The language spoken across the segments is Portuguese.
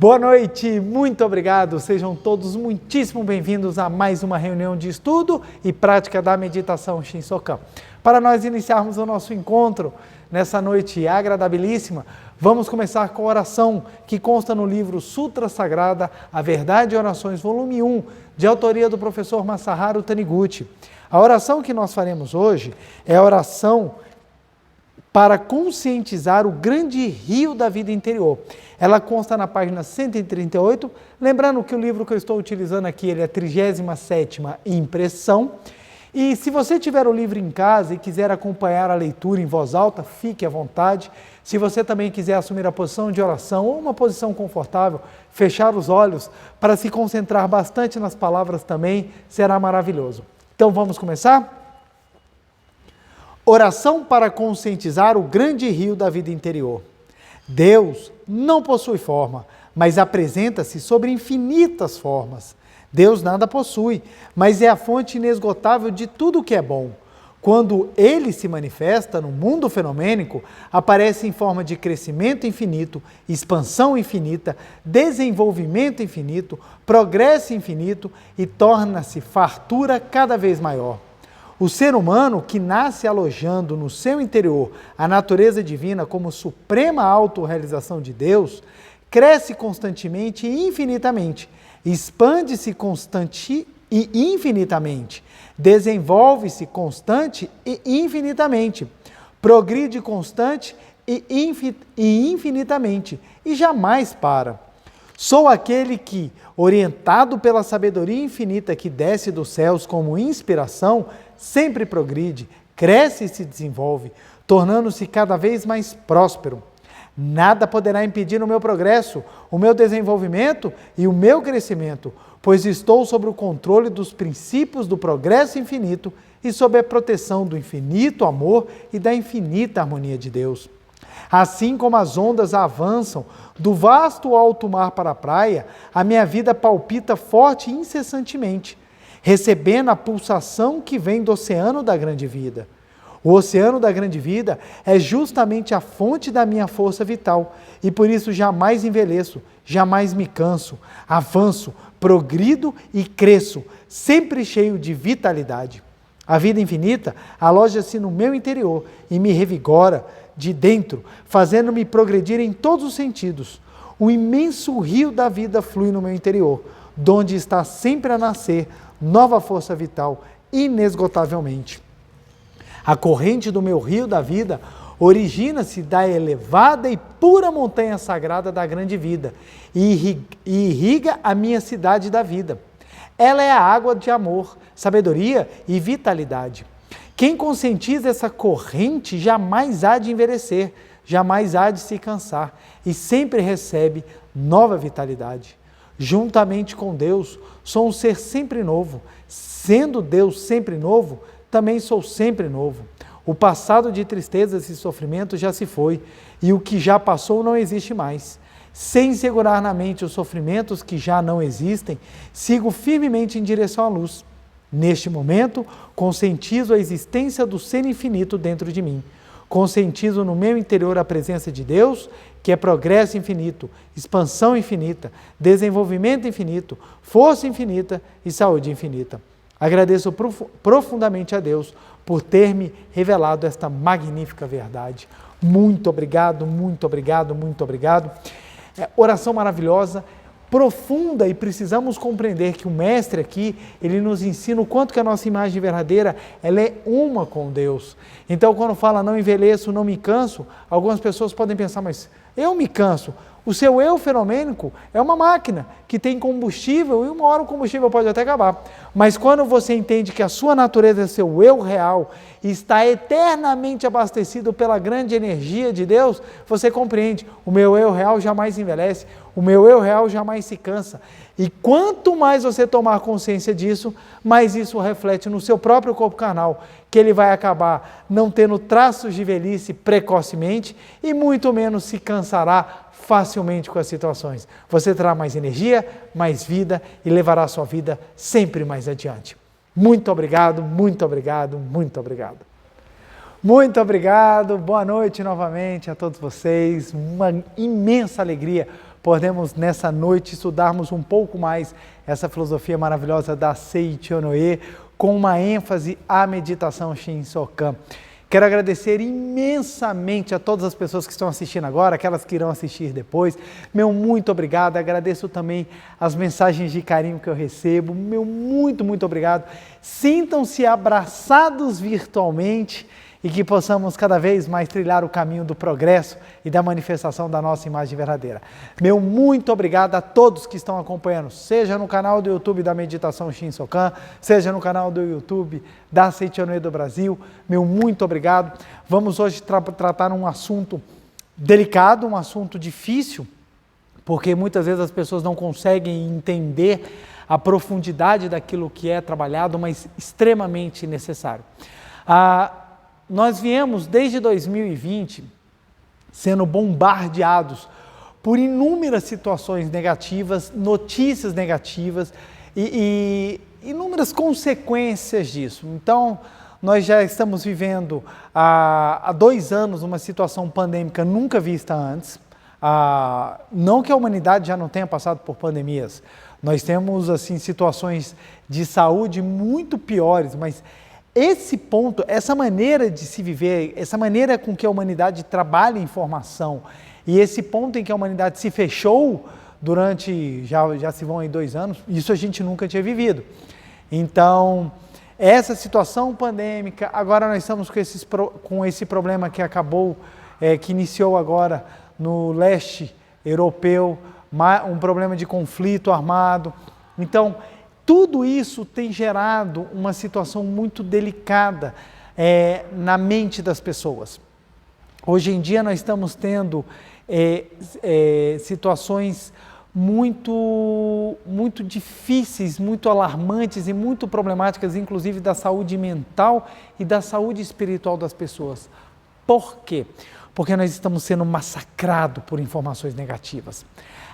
Boa noite, muito obrigado. Sejam todos muitíssimo bem-vindos a mais uma reunião de estudo e prática da meditação Shinsokan. Para nós iniciarmos o nosso encontro nessa noite agradabilíssima, vamos começar com a oração que consta no livro Sutra Sagrada, A Verdade e Orações, volume 1, de autoria do professor Masaharu Taniguchi. A oração que nós faremos hoje é a oração para conscientizar o grande rio da vida interior. Ela consta na página 138, lembrando que o livro que eu estou utilizando aqui ele é a 37ª impressão. E se você tiver o livro em casa e quiser acompanhar a leitura em voz alta, fique à vontade. Se você também quiser assumir a posição de oração ou uma posição confortável, fechar os olhos para se concentrar bastante nas palavras também, será maravilhoso. Então vamos começar? Oração para conscientizar o grande rio da vida interior. Deus não possui forma, mas apresenta-se sobre infinitas formas. Deus nada possui, mas é a fonte inesgotável de tudo o que é bom. Quando Ele se manifesta no mundo fenomênico, aparece em forma de crescimento infinito, expansão infinita, desenvolvimento infinito, progresso infinito e torna-se fartura cada vez maior. O ser humano que nasce alojando no seu interior a natureza divina como suprema autorrealização de Deus, cresce constantemente e infinitamente, expande-se constante e infinitamente, desenvolve-se constante e infinitamente, progride constante e infinitamente e jamais para. Sou aquele que, orientado pela sabedoria infinita que desce dos céus como inspiração, sempre progride, cresce e se desenvolve, tornando-se cada vez mais próspero. Nada poderá impedir o meu progresso, o meu desenvolvimento e o meu crescimento, pois estou sob o controle dos princípios do progresso infinito e sob a proteção do infinito amor e da infinita harmonia de Deus. Assim como as ondas avançam do vasto alto mar para a praia, a minha vida palpita forte e incessantemente, recebendo a pulsação que vem do oceano da grande vida. O oceano da grande vida é justamente a fonte da minha força vital e por isso jamais envelheço, jamais me canso, avanço, progrido e cresço, sempre cheio de vitalidade. A vida infinita aloja-se no meu interior e me revigora de dentro, fazendo-me progredir em todos os sentidos. O imenso rio da vida flui no meu interior, donde está sempre a nascer nova força vital, inesgotavelmente. A corrente do meu rio da vida origina-se da elevada e pura montanha sagrada da grande vida e irriga a minha cidade da vida. Ela é a água de amor, sabedoria e vitalidade. Quem conscientiza essa corrente jamais há de envelhecer, jamais há de se cansar e sempre recebe nova vitalidade. Juntamente com Deus, sou um ser sempre novo. Sendo Deus sempre novo, também sou sempre novo. O passado de tristezas e sofrimentos já se foi, e o que já passou não existe mais. Sem segurar na mente os sofrimentos que já não existem, sigo firmemente em direção à luz. Neste momento, conscientizo a existência do ser infinito dentro de mim. Conscientizo no meu interior a presença de Deus, que é progresso infinito, expansão infinita, desenvolvimento infinito, força infinita e saúde infinita. Agradeço profundamente a Deus por ter me revelado esta magnífica verdade. Muito obrigado, muito obrigado, muito obrigado. Oração maravilhosa, profunda, e precisamos compreender que o mestre aqui, ele nos ensina o quanto que a nossa imagem verdadeira, ela é uma com Deus. Então, quando fala não envelheço, não me canso, algumas pessoas podem pensar, mas eu me canso. O seu eu fenomênico é uma máquina que tem combustível e uma hora o combustível pode até acabar. Mas quando você entende que a sua natureza é seu eu real e está eternamente abastecido pela grande energia de Deus, você compreende, o meu eu real jamais envelhece, o meu eu real jamais se cansa. E quanto mais você tomar consciência disso, mais isso reflete no seu próprio corpo carnal, que ele vai acabar não tendo traços de velhice precocemente e muito menos se cansará facilmente com as situações. Você terá mais energia, mais vida e levará a sua vida sempre mais adiante. Muito obrigado, muito obrigado, muito obrigado. Muito obrigado, boa noite novamente a todos vocês, uma imensa alegria podemos nessa noite estudarmos um pouco mais essa filosofia maravilhosa da Seichonoye, com uma ênfase à meditação Shinsokan. Quero agradecer imensamente a todas as pessoas que estão assistindo agora, aquelas que irão assistir depois. Meu muito obrigado. Agradeço também as mensagens de carinho que eu recebo. Meu muito obrigado. Sintam-se abraçados virtualmente e que possamos cada vez mais trilhar o caminho do progresso e da manifestação da nossa imagem verdadeira. Meu muito obrigado a todos que estão acompanhando, seja no canal do YouTube da Meditação Shinsokan, seja no canal do YouTube da Seichonoye do Brasil. Meu muito obrigado. Vamos hoje tratar um assunto delicado, um assunto difícil, porque muitas vezes as pessoas não conseguem entender a profundidade daquilo que é trabalhado, mas extremamente necessário. Nós viemos desde 2020 sendo bombardeados por inúmeras situações negativas, notícias negativas e inúmeras consequências disso. Então, nós já estamos vivendo há 2 anos uma situação pandêmica nunca vista antes. Não que a humanidade já não tenha passado por pandemias, nós temos assim situações de saúde muito piores, mas esse ponto, essa maneira de se viver, essa maneira com que a humanidade trabalha a informação e esse ponto em que a humanidade se fechou durante, já se vão aí 2 anos, isso a gente nunca tinha vivido. Então, essa situação pandêmica, agora nós estamos com esse problema que acabou, que iniciou agora no leste europeu, um problema de conflito armado. Então, tudo isso tem gerado uma situação muito delicada na mente das pessoas. Hoje em dia nós estamos tendo situações muito difíceis, muito alarmantes e muito problemáticas, inclusive da saúde mental e da saúde espiritual das pessoas. Por quê? Porque nós estamos sendo massacrados por informações negativas.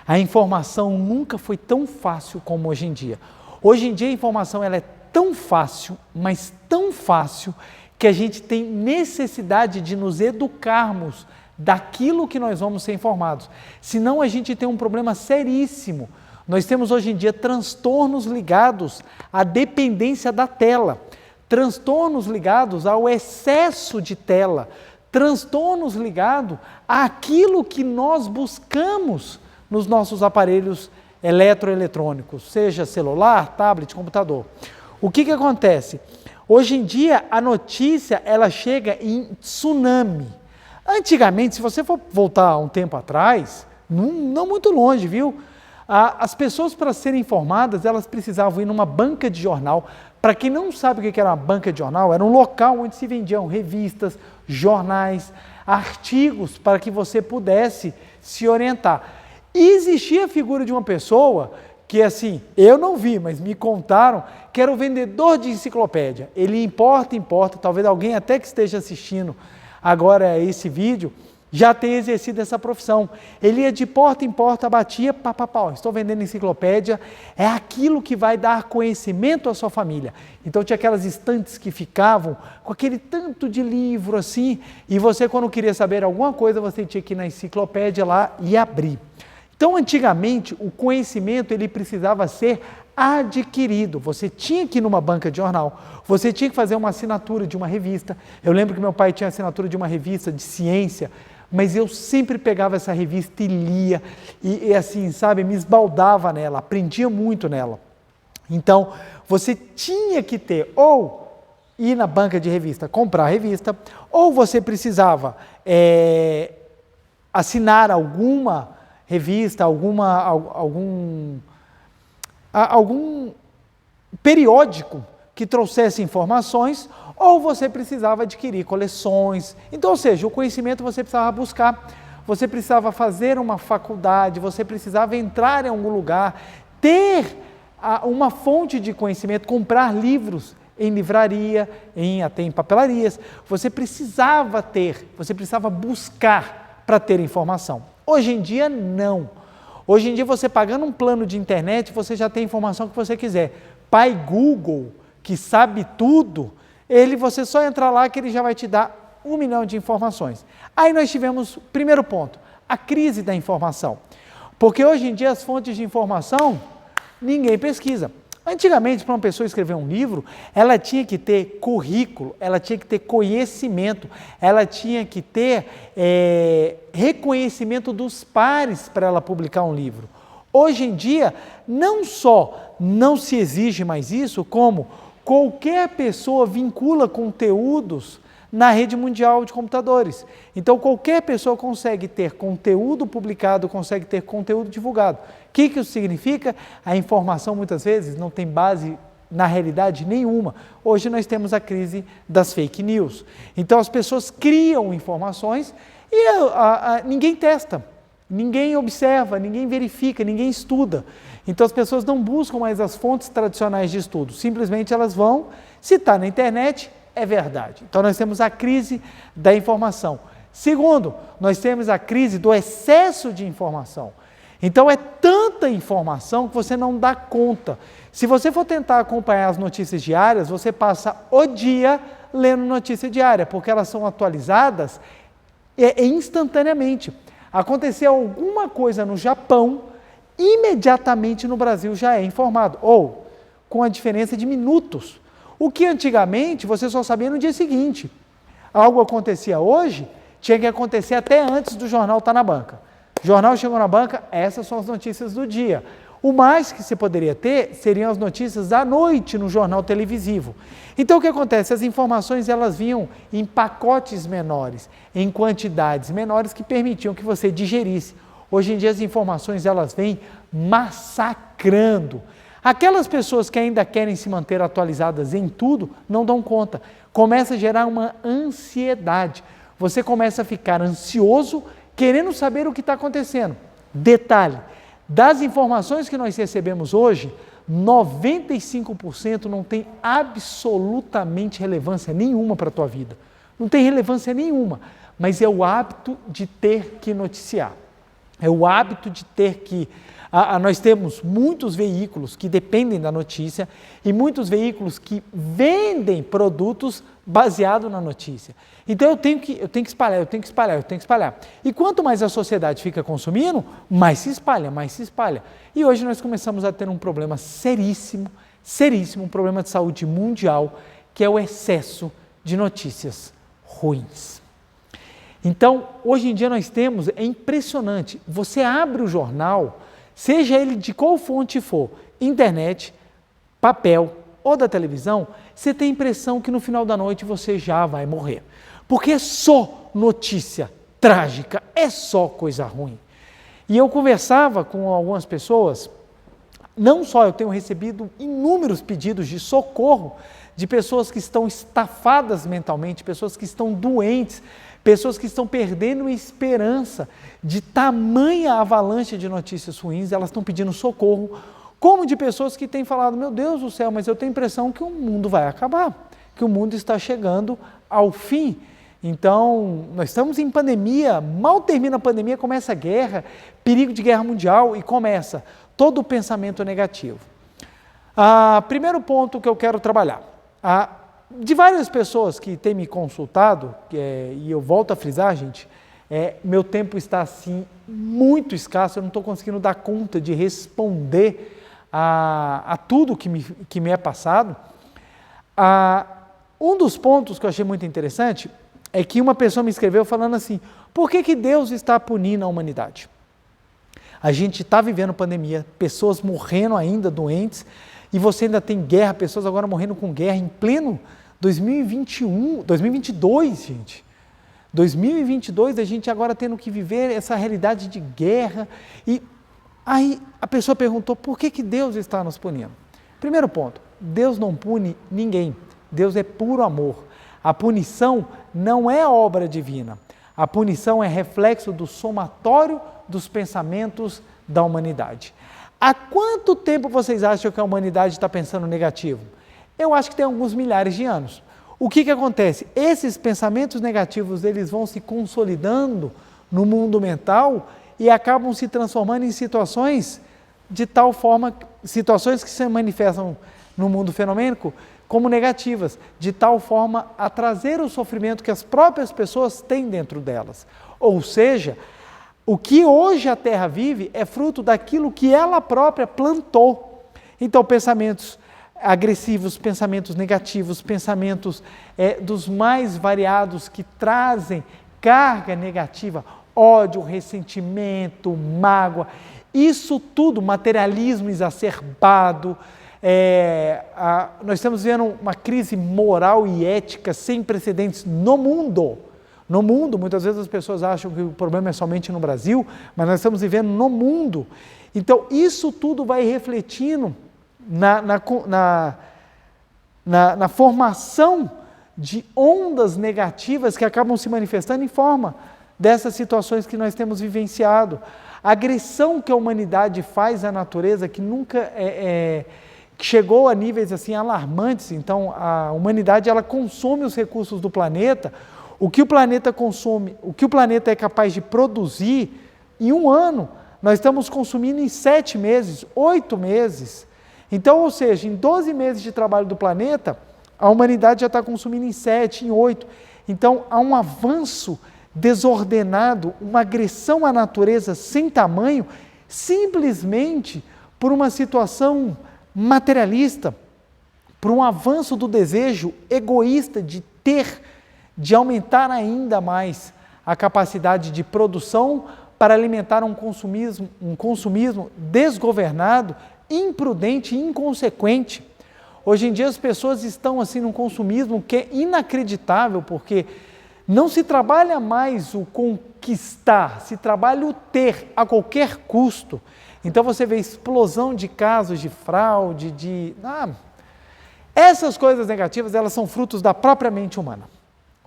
A informação nunca foi tão fácil como hoje em dia. Hoje em dia a informação ela é tão fácil, mas tão fácil, que a gente tem necessidade de nos educarmos daquilo que nós vamos ser informados. Senão a gente tem um problema seríssimo. Nós temos hoje em dia transtornos ligados à dependência da tela, transtornos ligados ao excesso de tela, transtornos ligados àquilo que nós buscamos nos nossos aparelhos eletroeletrônicos, seja celular, tablet, computador. O que acontece? Hoje em dia a notícia ela chega em tsunami. Antigamente, se você for voltar um tempo atrás, não muito longe, viu? As pessoas para serem informadas, elas precisavam ir numa banca de jornal. Para quem não sabe o que era uma banca de jornal, era um local onde se vendiam revistas, jornais, artigos para que você pudesse se orientar. E existia a figura de uma pessoa que, assim, eu não vi, mas me contaram, que era o vendedor de enciclopédia. Ele importa, talvez alguém até que esteja assistindo agora esse vídeo, já tenha exercido essa profissão. Ele ia de porta em porta, batia, estou vendendo enciclopédia, é aquilo que vai dar conhecimento à sua família. Então tinha aquelas estantes que ficavam com aquele tanto de livro assim, e você quando queria saber alguma coisa, você tinha que ir na enciclopédia lá e abrir. Então, antigamente, o conhecimento ele precisava ser adquirido. Você tinha que ir numa banca de jornal, você tinha que fazer uma assinatura de uma revista. Eu lembro que meu pai tinha assinatura de uma revista de ciência, mas eu sempre pegava essa revista e lia, e assim, sabe, me esbaldava nela, aprendia muito nela. Então, você tinha que ter, ou ir na banca de revista, comprar a revista, ou você precisava assinar alguma revista, algum periódico que trouxesse informações, ou você precisava adquirir coleções. Então, ou seja, o conhecimento você precisava buscar, você precisava fazer uma faculdade, você precisava entrar em algum lugar, ter uma fonte de conhecimento, comprar livros em livraria, até em papelarias. Você precisava buscar para ter informação. Hoje em dia, não. Hoje em dia, você pagando um plano de internet, você já tem a informação que você quiser. Pai Google, que sabe tudo, você só entra lá que ele já vai te dar 1 milhão de informações. Aí nós tivemos, primeiro ponto, a crise da informação. Porque hoje em dia as fontes de informação, ninguém pesquisa. Antigamente, para uma pessoa escrever um livro, ela tinha que ter currículo, ela tinha que ter conhecimento, ela tinha que ter reconhecimento dos pares para ela publicar um livro. Hoje em dia, não só não se exige mais isso, como qualquer pessoa vincula conteúdos na rede mundial de computadores. Então, qualquer pessoa consegue ter conteúdo publicado, consegue ter conteúdo divulgado. O que isso significa? A informação, muitas vezes, não tem base na realidade nenhuma. Hoje nós temos a crise das fake news. Então, as pessoas criam informações e ninguém testa, ninguém observa, ninguém verifica, ninguém estuda. Então, as pessoas não buscam mais as fontes tradicionais de estudo. Simplesmente elas vão, se está na internet, é verdade. Então, nós temos a crise da informação. Segundo, nós temos a crise do excesso de informação. Então, é tanta informação que você não dá conta. Se você for tentar acompanhar as notícias diárias, você passa o dia lendo notícia diária, porque elas são atualizadas instantaneamente. Aconteceu alguma coisa no Japão, imediatamente no Brasil já é informado, ou com a diferença de minutos. O que antigamente você só sabia no dia seguinte. Algo acontecia hoje, tinha que acontecer até antes do jornal estar na banca. O jornal chegou na banca, essas são as notícias do dia. O mais que você poderia ter seriam as notícias da noite no jornal televisivo. Então o que acontece? As informações elas vinham em pacotes menores, em quantidades menores que permitiam que você digerisse. Hoje em dia as informações elas vêm massacrando. Aquelas pessoas que ainda querem se manter atualizadas em tudo, não dão conta. Começa a gerar uma ansiedade. Você começa a ficar ansioso, querendo saber o que está acontecendo. Detalhe, das informações que nós recebemos hoje, 95% não tem absolutamente relevância nenhuma para a tua vida. Não tem relevância nenhuma, mas é o hábito de ter que noticiar. É o hábito de ter que... nós temos muitos veículos que dependem da notícia e muitos veículos que vendem produtos baseados na notícia. Então eu tenho que espalhar. E quanto mais a sociedade fica consumindo, mais se espalha. E hoje nós começamos a ter um problema seríssimo, um problema de saúde mundial, que é o excesso de notícias ruins. Então, hoje em dia nós temos, é impressionante, você abre o jornal, seja ele de qual fonte for, internet, papel ou da televisão, você tem a impressão que no final da noite você já vai morrer. Porque é só notícia trágica, é só coisa ruim. E eu conversava com algumas pessoas, não só eu tenho recebido inúmeros pedidos de socorro de pessoas que estão estafadas mentalmente, pessoas que estão doentes, pessoas que estão perdendo a esperança de tamanha avalanche de notícias ruins, elas estão pedindo socorro, como de pessoas que têm falado, meu Deus do céu, mas eu tenho a impressão que o mundo vai acabar, que o mundo está chegando ao fim. Então, nós estamos em pandemia, mal termina a pandemia, começa a guerra, perigo de guerra mundial e começa todo o pensamento negativo. Primeiro ponto que eu quero trabalhar, de várias pessoas que têm me consultado, e eu volto a frisar, gente, meu tempo está assim muito escasso, eu não estou conseguindo dar conta de responder a tudo que me é passado. Um dos pontos que eu achei muito interessante é que uma pessoa me escreveu falando assim, por que Deus está punindo a humanidade? A gente está vivendo pandemia, pessoas morrendo ainda doentes, e você ainda tem guerra, pessoas agora morrendo com guerra em pleno 2022, gente. 2022, a gente agora tendo que viver essa realidade de guerra. E aí a pessoa perguntou, por que Deus está nos punindo? Primeiro ponto, Deus não pune ninguém. Deus é puro amor. A punição não é obra divina. A punição é reflexo do somatório dos pensamentos da humanidade. Há quanto tempo vocês acham que a humanidade está pensando negativo? Eu acho que tem alguns milhares de anos. O que acontece? Esses pensamentos negativos, eles vão se consolidando no mundo mental e acabam se transformando em situações de tal forma, situações que se manifestam no mundo fenomênico como negativas, de tal forma a trazer o sofrimento que as próprias pessoas têm dentro delas. Ou seja, o que hoje a Terra vive é fruto daquilo que ela própria plantou. Então, pensamentos agressivos, pensamentos negativos, pensamentos dos mais variados que trazem carga negativa, ódio, ressentimento, mágoa, isso tudo, materialismo exacerbado, nós estamos vivendo uma crise moral e ética sem precedentes no mundo. No mundo, muitas vezes as pessoas acham que o problema é somente no Brasil, mas nós estamos vivendo no mundo. Então, isso tudo vai refletindo na formação de ondas negativas que acabam se manifestando em forma dessas situações que nós temos vivenciado. A agressão que a humanidade faz à natureza, que nunca que chegou a níveis assim alarmantes. Então, a humanidade ela consome os recursos do planeta. O que o planeta consome, o que o planeta é capaz de produzir, em um ano, nós estamos consumindo em 7 meses, 8 meses. Então, ou seja, em 12 meses de trabalho do planeta, a humanidade já está consumindo em 7, em 8. Então, há um avanço desordenado, uma agressão à natureza sem tamanho, simplesmente por uma situação materialista, por um avanço do desejo egoísta de ter, de aumentar ainda mais a capacidade de produção para alimentar um consumismo desgovernado, imprudente e inconsequente. Hoje em dia as pessoas estão assim num consumismo que é inacreditável, porque não se trabalha mais o conquistar, se trabalha o ter a qualquer custo. Então você vê explosão de casos de fraude, essas coisas negativas, elas são frutos da própria mente humana.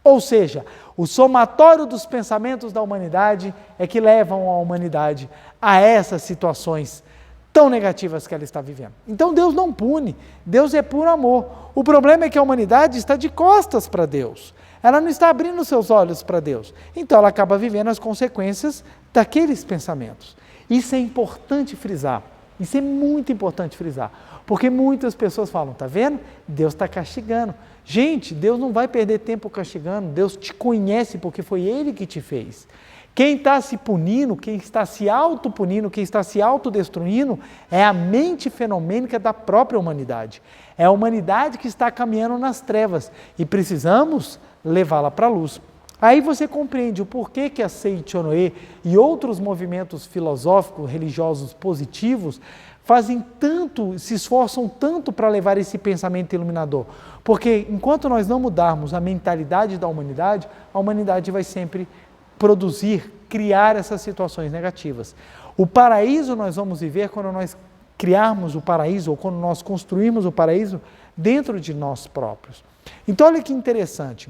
Ou seja, o somatório dos pensamentos da humanidade é que levam a humanidade a essas situações tão negativas que ela está vivendo. Então Deus não pune, Deus é puro amor. O problema é que a humanidade está de costas para Deus, ela não está abrindo seus olhos para Deus, então ela acaba vivendo as consequências daqueles pensamentos. Isso é importante frisar, isso é muito importante frisar, porque muitas pessoas falam, está vendo? Deus está castigando. Gente, Deus não vai perder tempo castigando, Deus te conhece porque foi Ele que te fez. Quem está se punindo, quem está se autopunindo, quem está se autodestruindo, é a mente fenomênica da própria humanidade. É a humanidade que está caminhando nas trevas e precisamos levá-la para a luz. Aí você compreende o porquê que a Seichonoye e outros movimentos filosóficos, religiosos positivos, fazem tanto, se esforçam tanto para levar esse pensamento iluminador. Porque enquanto nós não mudarmos a mentalidade da humanidade, a humanidade vai sempre produzir, criar essas situações negativas. O paraíso nós vamos viver quando nós criarmos o paraíso, ou quando nós construirmos o paraíso dentro de nós próprios. Então olha que interessante,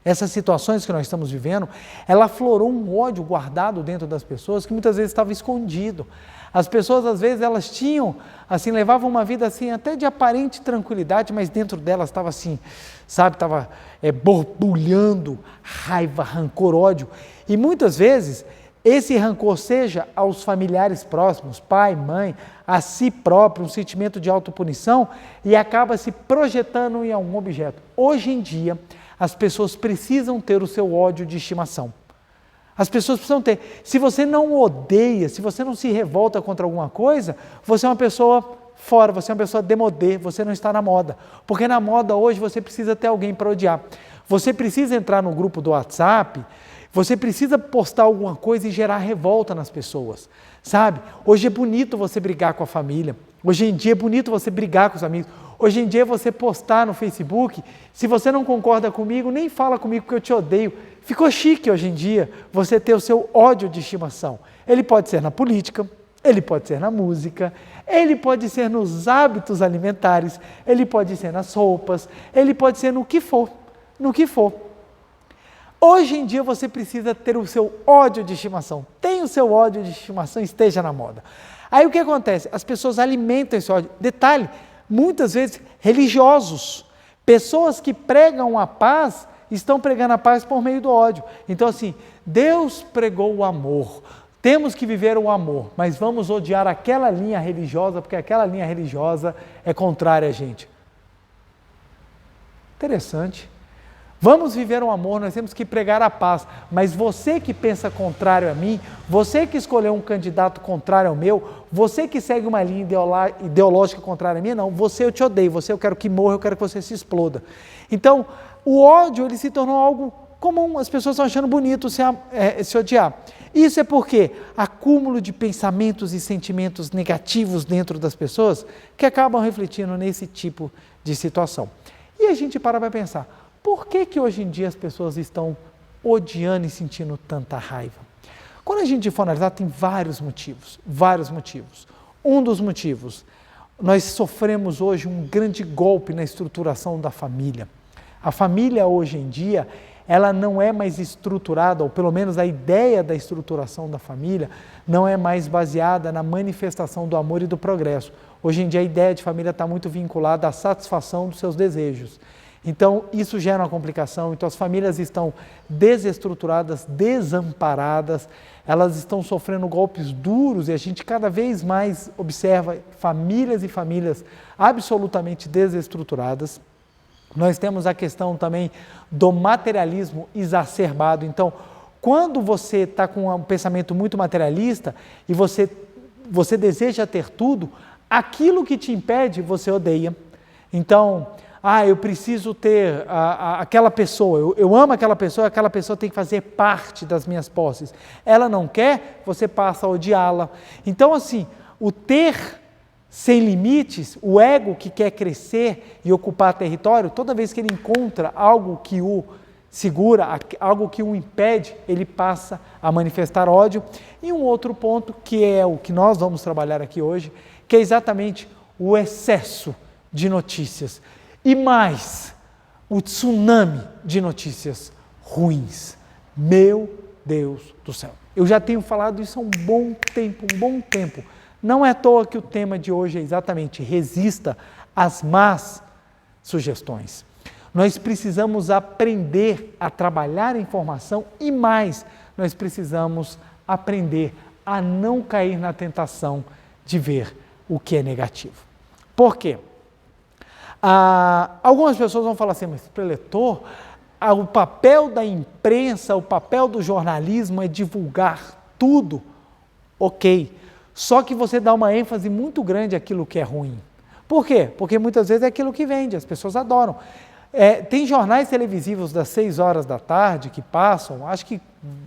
essas situações que nós estamos vivendo, ela aflorou um ódio guardado dentro das pessoas que muitas vezes estava escondido. As pessoas às vezes elas tinham, assim, levavam uma vida assim até de aparente tranquilidade, mas dentro delas estava assim, sabe, estava borbulhando raiva, rancor, ódio. E muitas vezes esse rancor seja aos familiares próximos, pai, mãe, a si próprio, um sentimento de autopunição e acaba se projetando em algum objeto. Hoje em dia, as pessoas precisam ter o seu ódio de estimação. As pessoas precisam ter. Se você não odeia, se você não se revolta contra alguma coisa, você é uma pessoa fora, você é uma pessoa demodê, você não está na moda. Porque na moda hoje você precisa ter alguém para odiar. Você precisa entrar no grupo do WhatsApp, você precisa postar alguma coisa e gerar revolta nas pessoas, sabe? Hoje é bonito você brigar com a família, hoje em dia é bonito você brigar com os amigos, hoje em dia você postar no Facebook, se você não concorda comigo, nem fala comigo porque eu te odeio. Ficou chique hoje em dia você ter o seu ódio de estimação. Ele pode ser na política, ele pode ser na música, ele pode ser nos hábitos alimentares, ele pode ser nas roupas, ele pode ser no que for, no que for. Hoje em dia você precisa ter o seu ódio de estimação. Tenha o seu ódio de estimação, esteja na moda. Aí o que acontece? As pessoas alimentam esse ódio. Detalhe, muitas vezes religiosos, pessoas que pregam a paz, estão pregando a paz por meio do ódio. Então assim, Deus pregou o amor, temos que viver o amor, mas vamos odiar aquela linha religiosa, porque aquela linha religiosa é contrária a gente. Interessante. Vamos viver um amor, nós temos que pregar a paz, mas você que pensa contrário a mim, você que escolheu um candidato contrário ao meu, você que segue uma linha ideológica contrária à minha, não, você eu te odeio, você eu quero que morra, eu quero que você se exploda. Então, o ódio ele se tornou algo comum, as pessoas estão achando bonito se odiar. Isso é porque acúmulo de pensamentos e sentimentos negativos dentro das pessoas que acabam refletindo nesse tipo de situação. E a gente para pensar, por que hoje em dia as pessoas estão odiando e sentindo tanta raiva? Quando a gente for analisar, tem vários motivos. Um dos motivos, nós sofremos hoje um grande golpe na estruturação da família. A família hoje em dia, ela não é mais estruturada, ou pelo menos a ideia da estruturação da família, não é mais baseada na manifestação do amor e do progresso. Hoje em dia a ideia de família está muito vinculada à satisfação dos seus desejos. Então, isso gera uma complicação, então as famílias estão desestruturadas, desamparadas, elas estão sofrendo golpes duros e a gente cada vez mais observa famílias e famílias absolutamente desestruturadas. Nós temos a questão também do materialismo exacerbado, então, quando você está com um pensamento muito materialista e você deseja ter tudo, aquilo que te impede, você odeia. Então, eu preciso ter aquela pessoa, eu amo aquela pessoa tem que fazer parte das minhas posses. Ela não quer, você passa a odiá-la. Então, assim, o ter sem limites, o ego que quer crescer e ocupar território, toda vez que ele encontra algo que o segura, algo que o impede, ele passa a manifestar ódio. E um outro ponto, que é o que nós vamos trabalhar aqui hoje, que é exatamente o excesso de notícias. E mais, o tsunami de notícias ruins. Meu Deus do céu. Eu já tenho falado isso há um bom tempo. Não é à toa que o tema de hoje é exatamente resista às más sugestões. Nós precisamos aprender a trabalhar a informação e mais, nós precisamos aprender a não cair na tentação de ver o que é negativo. Por quê? Algumas pessoas vão falar assim, mas preletor, o papel da imprensa, o papel do jornalismo é divulgar tudo. Ok, só que você dá uma ênfase muito grande àquilo que é ruim. Por quê? Porque muitas vezes é aquilo que vende, as pessoas adoram. Tem jornais televisivos das 6 horas da tarde que passam, acho que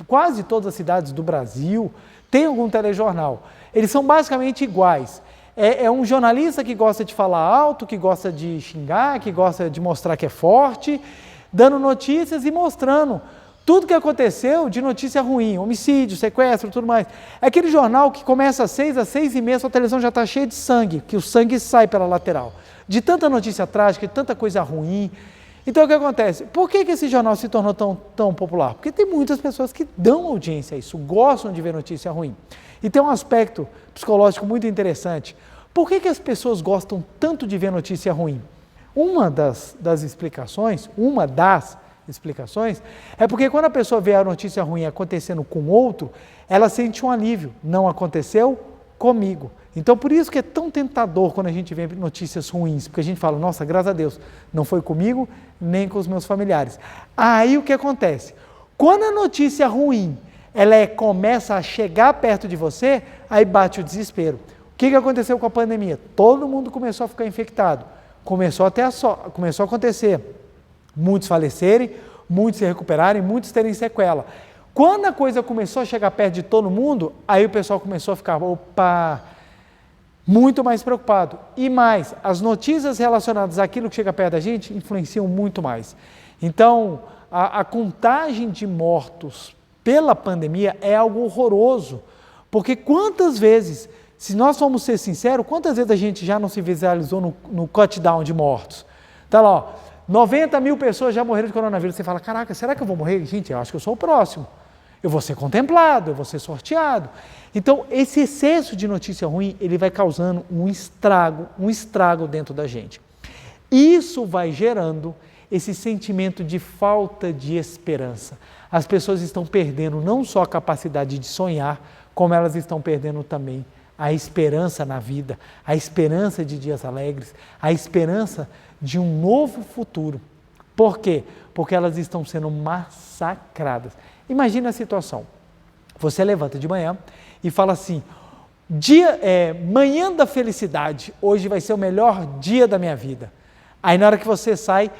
quase todas as cidades do Brasil têm algum telejornal. Eles são basicamente iguais. É um jornalista que gosta de falar alto, que gosta de xingar, que gosta de mostrar que é forte, dando notícias e mostrando tudo que aconteceu de notícia ruim, homicídio, sequestro, tudo mais. É aquele jornal que começa às 6, às 6h30, sua televisão já está cheia de sangue, que o sangue sai pela lateral. De tanta notícia trágica, de tanta coisa ruim. Então o que acontece? Por que esse jornal se tornou tão popular? Porque tem muitas pessoas que dão audiência a isso, gostam de ver notícia ruim. E tem um aspecto psicológico muito interessante. Por que as pessoas gostam tanto de ver notícia ruim? Uma das explicações é porque quando a pessoa vê a notícia ruim acontecendo com outro, ela sente um alívio. Não aconteceu comigo. Então, por isso que é tão tentador quando a gente vê notícias ruins, porque a gente fala, nossa, graças a Deus, não foi comigo, nem com os meus familiares. Aí o que acontece? Quando a notícia ruim, começa a chegar perto de você, aí bate o desespero. O que aconteceu com a pandemia? Todo mundo começou a ficar infectado. Começou a acontecer muitos falecerem, muitos se recuperarem, muitos terem sequela. Quando a coisa começou a chegar perto de todo mundo, aí o pessoal começou a ficar, muito mais preocupado. E mais, as notícias relacionadas àquilo que chega perto da gente influenciam muito mais. Então, a contagem de mortos pela pandemia é algo horroroso, porque quantas vezes, se nós formos ser sinceros, quantas vezes a gente já não se visualizou no cut-down de mortos? Está lá, 90 mil pessoas já morreram de coronavírus. Você fala, caraca, será que eu vou morrer? Gente, eu acho que eu sou o próximo. Eu vou ser contemplado, eu vou ser sorteado. Então, esse excesso de notícia ruim, ele vai causando um estrago dentro da gente. Isso vai gerando esse sentimento de falta de esperança. As pessoas estão perdendo não só a capacidade de sonhar, como elas estão perdendo também a esperança na vida, a esperança de dias alegres, a esperança de um novo futuro. Por quê? Porque elas estão sendo massacradas. Imagina a situação. Você levanta de manhã e fala assim, manhã da felicidade, hoje vai ser o melhor dia da minha vida. Aí na hora que você sai,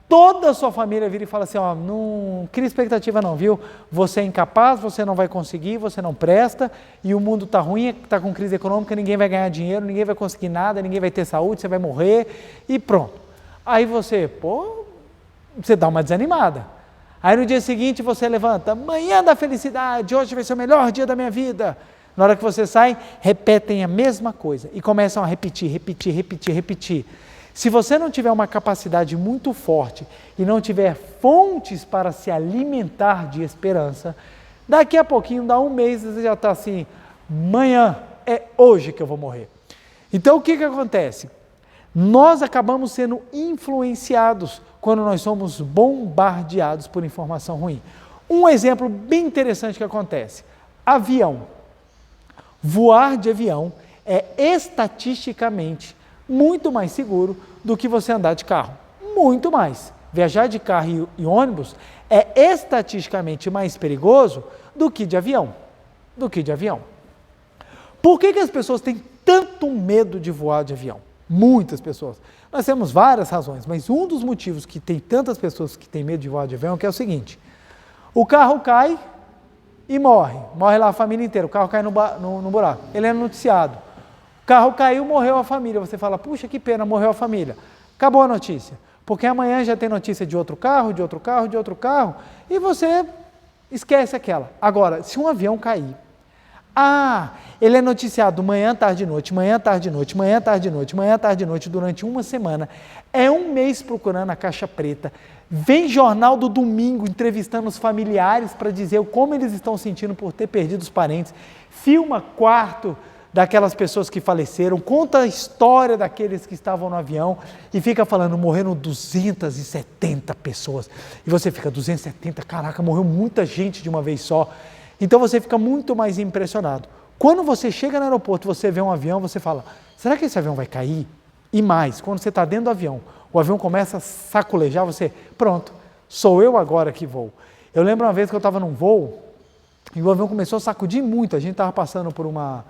toda a sua família vira e fala assim, ó, não cria expectativa não, viu? Você é incapaz, você não vai conseguir, você não presta, e o mundo está ruim, está com crise econômica, ninguém vai ganhar dinheiro, ninguém vai conseguir nada, ninguém vai ter saúde, você vai morrer, e pronto. Aí você dá uma desanimada. Aí no dia seguinte você levanta, manhã da felicidade, hoje vai ser o melhor dia da minha vida. Na hora que você sai, repetem a mesma coisa e começam a repetir. Se você não tiver uma capacidade muito forte e não tiver fontes para se alimentar de esperança, daqui a pouquinho, dá um mês, você já está assim, amanhã é hoje que eu vou morrer. Então o que acontece? Nós acabamos sendo influenciados quando nós somos bombardeados por informação ruim. Um exemplo bem interessante que acontece, avião. Voar de avião é estatisticamente muito mais seguro do que você andar de carro. Muito mais. Viajar de carro e ônibus é estatisticamente mais perigoso do que de avião. Por que as pessoas têm tanto medo de voar de avião? Muitas pessoas. Nós temos várias razões, mas um dos motivos que tem tantas pessoas que têm medo de voar de avião é o seguinte, o carro cai e morre lá a família inteira, o carro cai no buraco, ele é noticiado, o carro caiu, morreu a família, você fala, puxa que pena, morreu a família, acabou a notícia, porque amanhã já tem notícia de outro carro, e você esquece aquela. Agora, se um avião cair, ele é noticiado manhã, tarde, noite, durante uma semana, é um mês procurando a caixa preta, vem jornal do domingo entrevistando os familiares para dizer como eles estão sentindo por ter perdido os parentes, filma quarto daquelas pessoas que faleceram, conta a história daqueles que estavam no avião e fica falando, morreram 270 pessoas, e você fica, 270, caraca, morreu muita gente de uma vez só. Então você fica muito mais impressionado. Quando você chega no aeroporto, você vê um avião, você fala, será que esse avião vai cair? E mais, quando você está dentro do avião, o avião começa a sacolejar, você, pronto, sou eu agora que vou. Eu lembro uma vez que eu estava num voo, e o avião começou a sacudir muito, a gente estava passando por uma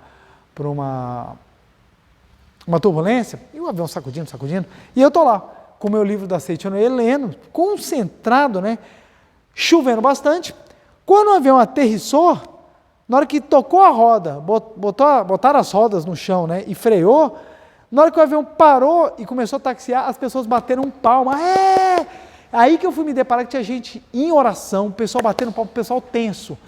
turbulência, e o avião sacudindo, e eu estou lá, com o meu livro da Seiichi lendo, concentrado, chovendo bastante. Quando o avião aterrissou, na hora que tocou a roda, botaram as rodas no chão, e freou, na hora que o avião parou e começou a taxiar, as pessoas bateram palma. Aí que eu fui me deparar que tinha gente em oração, o pessoal batendo palma, o pessoal tenso.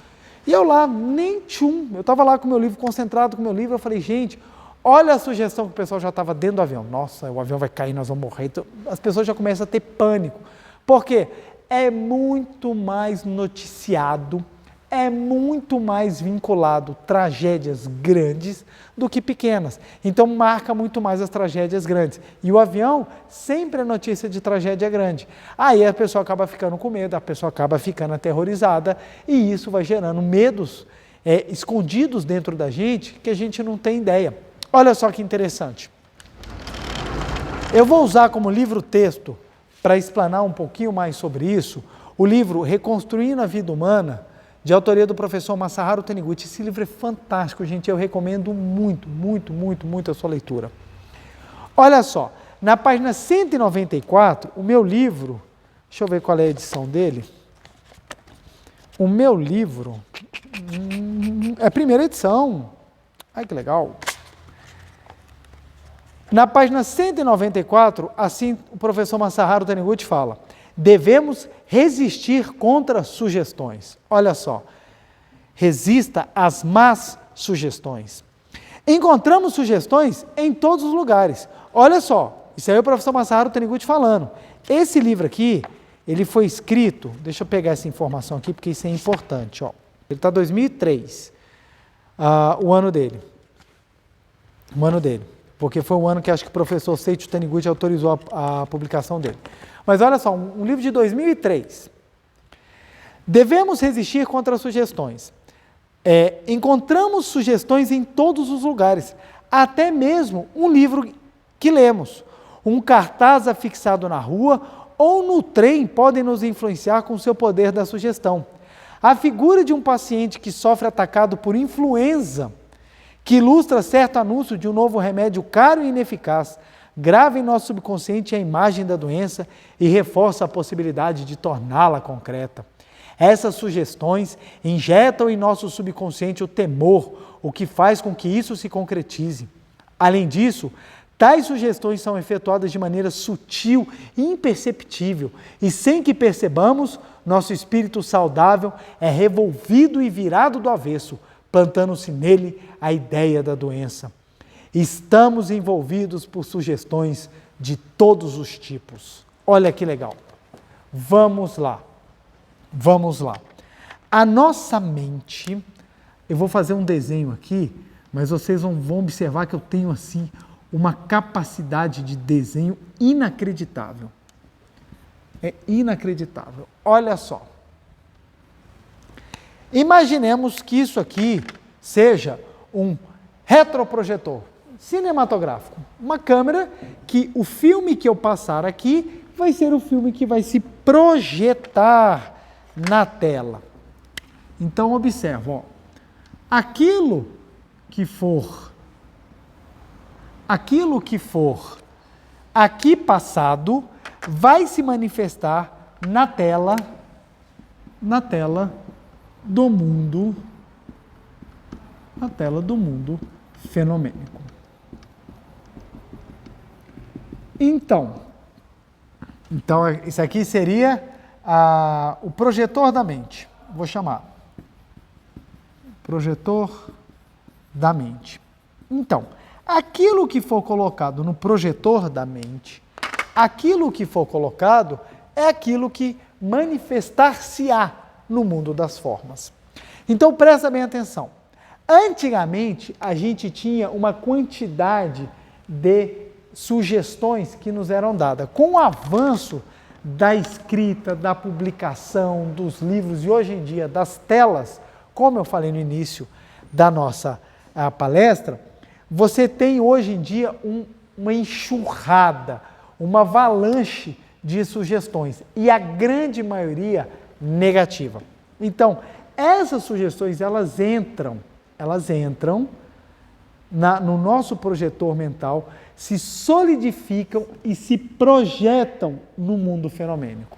E eu lá, nem tchum, eu estava lá com o meu livro, concentrado com o meu livro, eu falei, gente, olha a sugestão que o pessoal já estava dentro do avião. Nossa, o avião vai cair, nós vamos morrer. Então, as pessoas já começam a ter pânico. Por quê? É muito mais noticiado, é muito mais vinculado tragédias grandes do que pequenas. Então marca muito mais as tragédias grandes. E o avião sempre é notícia de tragédia grande. Aí a pessoa acaba ficando com medo, a pessoa acaba ficando aterrorizada e isso vai gerando medos escondidos dentro da gente que a gente não tem ideia. Olha só que interessante. Eu vou usar como livro-texto para explanar um pouquinho mais sobre isso, o livro Reconstruindo a Vida Humana, de autoria do professor Masaharu Taniguchi. Esse livro é fantástico, gente, eu recomendo muito a sua leitura. Olha só, na página 194, o meu livro, deixa eu ver qual é a edição dele, o meu livro, é a primeira edição, ai que legal. Na página 194, assim o professor Masaharu Taniguchi fala, devemos resistir contra sugestões. Olha só, resista às más sugestões. Encontramos sugestões em todos os lugares. Olha só, isso aí é o professor Masaharu Taniguchi falando. Esse livro aqui, ele foi escrito, deixa eu pegar essa informação aqui porque isso é importante. Ó. Ele está 2003, o ano dele. Porque foi um ano que acho que o professor Seiichi Taniguchi autorizou a publicação dele. Mas olha só, um livro de 2003. Devemos resistir contra as sugestões. Encontramos sugestões em todos os lugares, até mesmo um livro que lemos, um cartaz afixado na rua ou no trem podem nos influenciar com o seu poder da sugestão. A figura de um paciente que sofre atacado por influenza, que ilustra certo anúncio de um novo remédio caro e ineficaz, grava em nosso subconsciente a imagem da doença e reforça a possibilidade de torná-la concreta. Essas sugestões injetam em nosso subconsciente o temor, o que faz com que isso se concretize. Além disso, tais sugestões são efetuadas de maneira sutil e imperceptível, e sem que percebamos, nosso espírito saudável é revolvido e virado do avesso, plantando-se nele a ideia da doença. Estamos envolvidos por sugestões de todos os tipos. Olha que legal. Vamos lá. A nossa mente, eu vou fazer um desenho aqui, mas vocês vão observar que eu tenho assim uma capacidade de desenho inacreditável. É inacreditável. Olha só. Imaginemos que isso aqui seja um retroprojetor cinematográfico. Uma câmera que o filme que eu passar aqui vai ser o filme que vai se projetar na tela. Então, observa, ó, aquilo que for aqui passado vai se manifestar na tela do mundo fenomênico. Então isso aqui seria o projetor da mente. Vou chamar projetor da mente. Então, aquilo que for colocado no projetor da mente, aquilo que for colocado é aquilo que manifestar-se-á no mundo das formas. Então, presta bem atenção. Antigamente, a gente tinha uma quantidade de sugestões que nos eram dadas. Com o avanço da escrita, da publicação, dos livros e hoje em dia das telas, como eu falei no início da nossa palestra, você tem hoje em dia uma enxurrada, uma avalanche de sugestões e a grande maioria negativa. Então, essas sugestões elas entram no nosso projetor mental, se solidificam e se projetam no mundo fenomênico.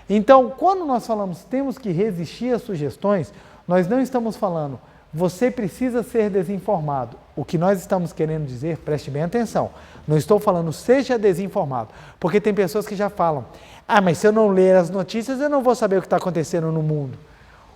Então, quando nós falamos temos que resistir às sugestões, nós não estamos falando você precisa ser desinformado. O que nós estamos querendo dizer, preste bem atenção, não estou falando seja desinformado, porque tem pessoas que já falam, mas se eu não ler as notícias, eu não vou saber o que está acontecendo no mundo.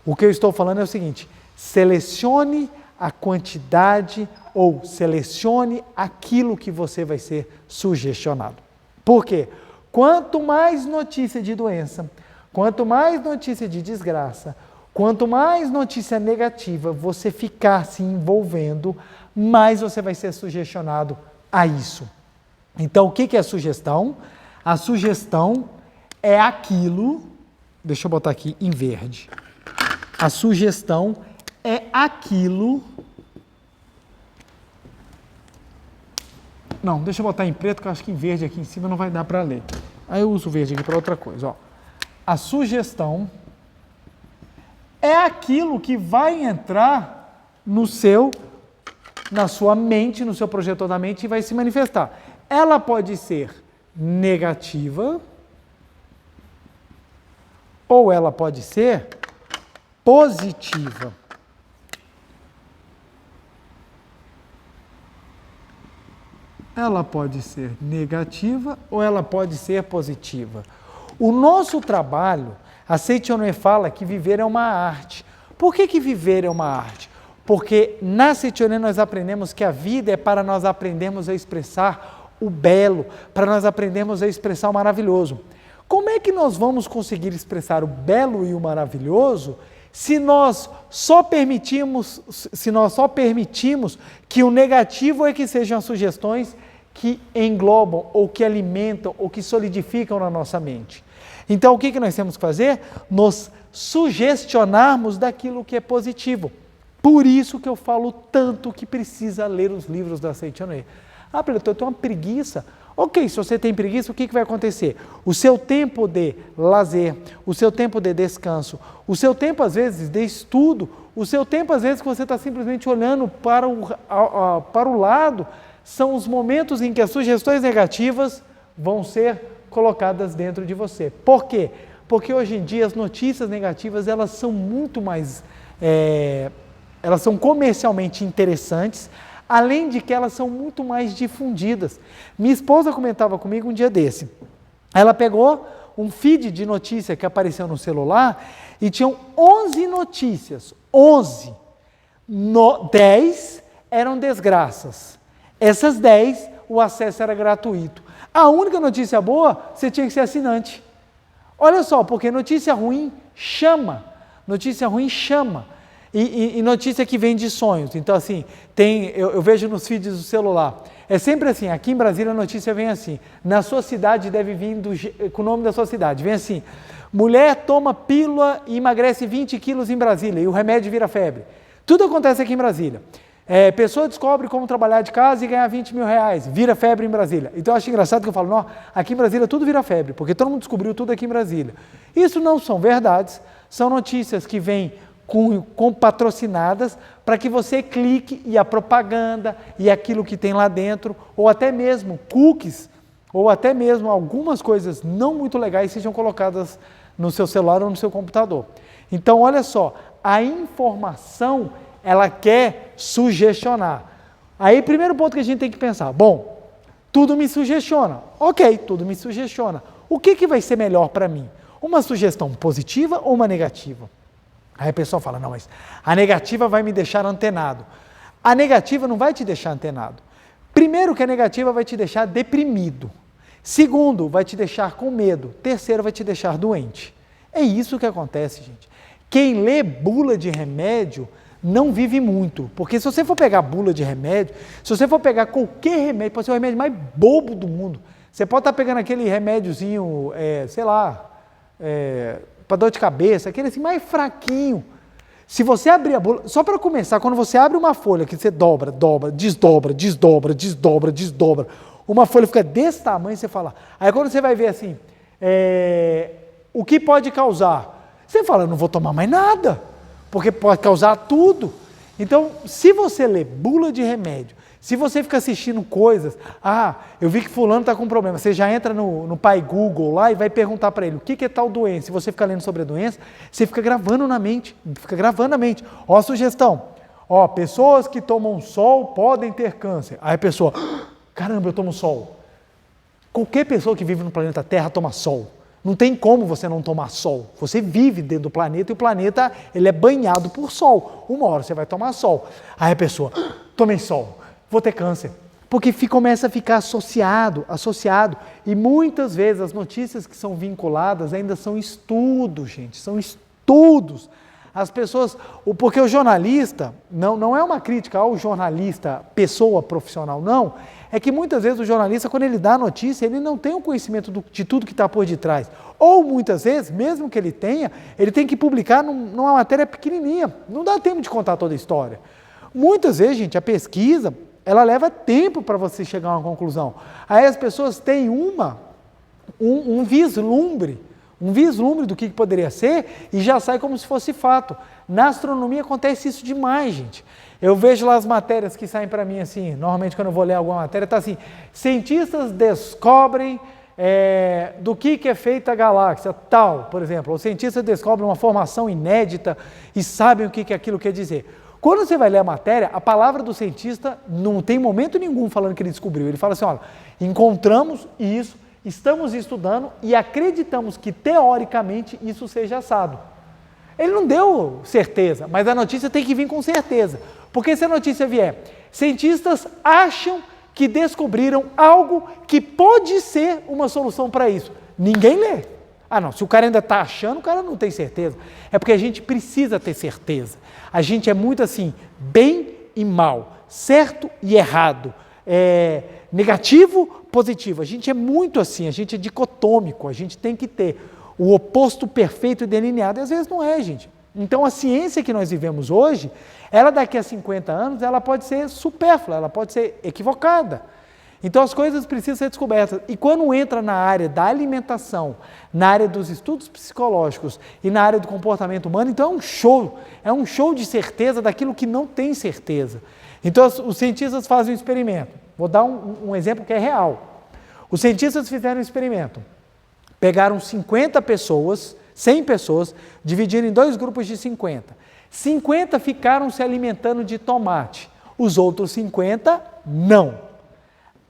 O que eu estou falando é o seguinte, selecione a quantidade ou selecione aquilo que você vai ser sugestionado. Por quê? Quanto mais notícia de doença, quanto mais notícia de desgraça, quanto mais notícia negativa você ficar se envolvendo, mais você vai ser sugestionado a isso. Então, o que é a sugestão? A sugestão é aquilo, deixa eu botar aqui em verde, a sugestão é aquilo, não, deixa eu botar em preto, que eu acho que em verde aqui em cima não vai dar para ler. Aí eu uso o verde aqui para outra coisa. Ó. A sugestão é aquilo que vai entrar na sua mente, no seu projetor da mente e vai se manifestar. Ela pode ser negativa ou ela pode ser positiva. Ela pode ser negativa ou ela pode ser positiva. O nosso trabalho, a Seitonê fala que viver é uma arte. Por que viver é uma arte? Porque na Seitonê nós aprendemos que a vida é para nós aprendermos a expressar o belo, para nós aprendermos a expressar o maravilhoso. Como é que nós vamos conseguir expressar o belo e o maravilhoso se nós só permitimos que o negativo é que sejam as sugestões que englobam, ou que alimentam, ou que solidificam na nossa mente? Então, o que nós temos que fazer? Nos sugestionarmos daquilo que é positivo. Por isso que eu falo tanto que precisa ler os livros da Seitonê. Pedro, eu tenho uma preguiça. Ok, se você tem preguiça, o que vai acontecer? O seu tempo de lazer, o seu tempo de descanso, o seu tempo, às vezes, de estudo, o seu tempo, às vezes, que você está simplesmente olhando para o lado, são os momentos em que as sugestões negativas vão ser colocadas dentro de você. Por quê? Porque hoje em dia as notícias negativas, elas são muito mais, elas são comercialmente interessantes, além de que elas são muito mais difundidas. Minha esposa comentava comigo um dia desse, ela pegou um feed de notícia que apareceu no celular e tinham 11 notícias, 11, 10 eram desgraças, essas 10 o acesso era gratuito. A única notícia boa, você tinha que ser assinante. Olha só, porque notícia ruim chama, e notícia que vem de sonhos. Então, assim, eu vejo nos feeds do celular, é sempre assim, aqui em Brasília a notícia vem assim, na sua cidade deve vir com o nome da sua cidade, vem assim, mulher toma pílula e emagrece 20 quilos em Brasília, e o remédio vira febre. Tudo acontece aqui em Brasília. Pessoa descobre como trabalhar de casa e ganhar 20 mil reais, vira febre em Brasília. Então eu acho engraçado que eu falo, não, aqui em Brasília tudo vira febre, porque todo mundo descobriu tudo aqui em Brasília. Isso não são verdades, são notícias que vêm com patrocinadas para que você clique e a propaganda e aquilo que tem lá dentro, ou até mesmo cookies, ou até mesmo algumas coisas não muito legais sejam colocadas no seu celular ou no seu computador. Então olha só, a informação ela quer sugestionar. Aí, primeiro ponto que a gente tem que pensar, bom, tudo me sugestiona. Ok, tudo me sugestiona. O que vai ser melhor para mim? Uma sugestão positiva ou uma negativa? Aí a pessoa fala, não, mas a negativa vai me deixar antenado. A negativa não vai te deixar antenado. Primeiro que a negativa vai te deixar deprimido. Segundo, vai te deixar com medo. Terceiro, vai te deixar doente. É isso que acontece, gente. Quem lê bula de remédio não vive muito, porque se você for pegar bula de remédio, se você for pegar qualquer remédio, pode ser o remédio mais bobo do mundo, você pode estar pegando aquele remédiozinho, para dor de cabeça, aquele assim mais fraquinho, se você abrir a bula, só para começar, quando você abre uma folha, que você dobra, desdobra, uma folha fica desse tamanho, você fala, aí quando você vai ver assim, o que pode causar? Você fala, não vou tomar mais nada, porque pode causar tudo. Então, se você lê bula de remédio, se você fica assistindo coisas, eu vi que fulano está com problema, você já entra no pai Google lá e vai perguntar para ele, o que é tal doença? Se você ficar lendo sobre a doença, você fica gravando na mente, Ó a sugestão, pessoas que tomam sol podem ter câncer. Aí a pessoa, caramba, eu tomo sol. Qualquer pessoa que vive no planeta Terra toma sol. Não tem como você não tomar sol. Você vive dentro do planeta e o planeta ele é banhado por sol. Uma hora você vai tomar sol. Aí a pessoa, tomei sol, vou ter câncer. Porque começa a ficar associado. E muitas vezes as notícias que são vinculadas ainda são estudos, gente. São estudos. As pessoas, porque o jornalista, não é uma crítica ao jornalista, pessoa profissional, não. É que muitas vezes o jornalista, quando ele dá a notícia, ele não tem o conhecimento de tudo que está por detrás. Ou muitas vezes, mesmo que ele tenha, ele tem que publicar numa matéria pequenininha. Não dá tempo de contar toda a história. Muitas vezes, gente, a pesquisa, ela leva tempo para você chegar a uma conclusão. Aí as pessoas têm um vislumbre do que poderia ser e já sai como se fosse fato. Na astronomia acontece isso demais, gente. Eu vejo lá as matérias que saem para mim assim, normalmente quando eu vou ler alguma matéria, está assim, cientistas descobrem do que é feita a galáxia, tal, por exemplo, ou cientistas descobrem uma formação inédita e sabem o que aquilo quer dizer. Quando você vai ler a matéria, a palavra do cientista não tem momento nenhum falando que ele descobriu, ele fala assim, olha, encontramos isso, estamos estudando e acreditamos que teoricamente isso seja assado. Ele não deu certeza, mas a notícia tem que vir com certeza. Porque se a notícia vier, cientistas acham que descobriram algo que pode ser uma solução para isso. Ninguém lê. Não, se o cara ainda está achando, o cara não tem certeza. É porque a gente precisa ter certeza. A gente é muito assim, bem e mal, certo e errado, negativo, positivo. A gente é muito assim, a gente é dicotômico, a gente tem que ter o oposto perfeito e delineado, e às vezes não é, gente. Então a ciência que nós vivemos hoje, ela daqui a 50 anos, ela pode ser supérflua, ela pode ser equivocada. Então as coisas precisam ser descobertas. E quando entra na área da alimentação, na área dos estudos psicológicos e na área do comportamento humano, então é um show de certeza daquilo que não tem certeza. Então os cientistas fazem um experimento. Vou dar um exemplo que é real. Os cientistas fizeram um experimento. Pegaram 50 pessoas, 100 pessoas, dividiram em 2 grupos de 50. 50 ficaram se alimentando de tomate, os outros 50 não.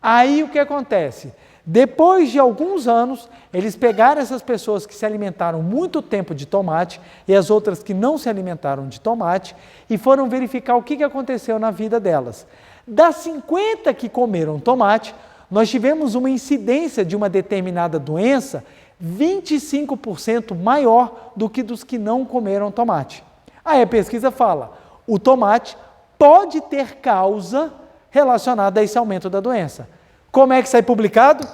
Aí o que acontece? Depois de alguns anos, eles pegaram essas pessoas que se alimentaram muito tempo de tomate e as outras que não se alimentaram de tomate e foram verificar o que aconteceu na vida delas. Das 50 que comeram tomate, nós tivemos uma incidência de uma determinada doença 25% maior do que dos que não comeram tomate. Aí a pesquisa fala, o tomate pode ter causa relacionada a esse aumento da doença. Como é que sai publicado?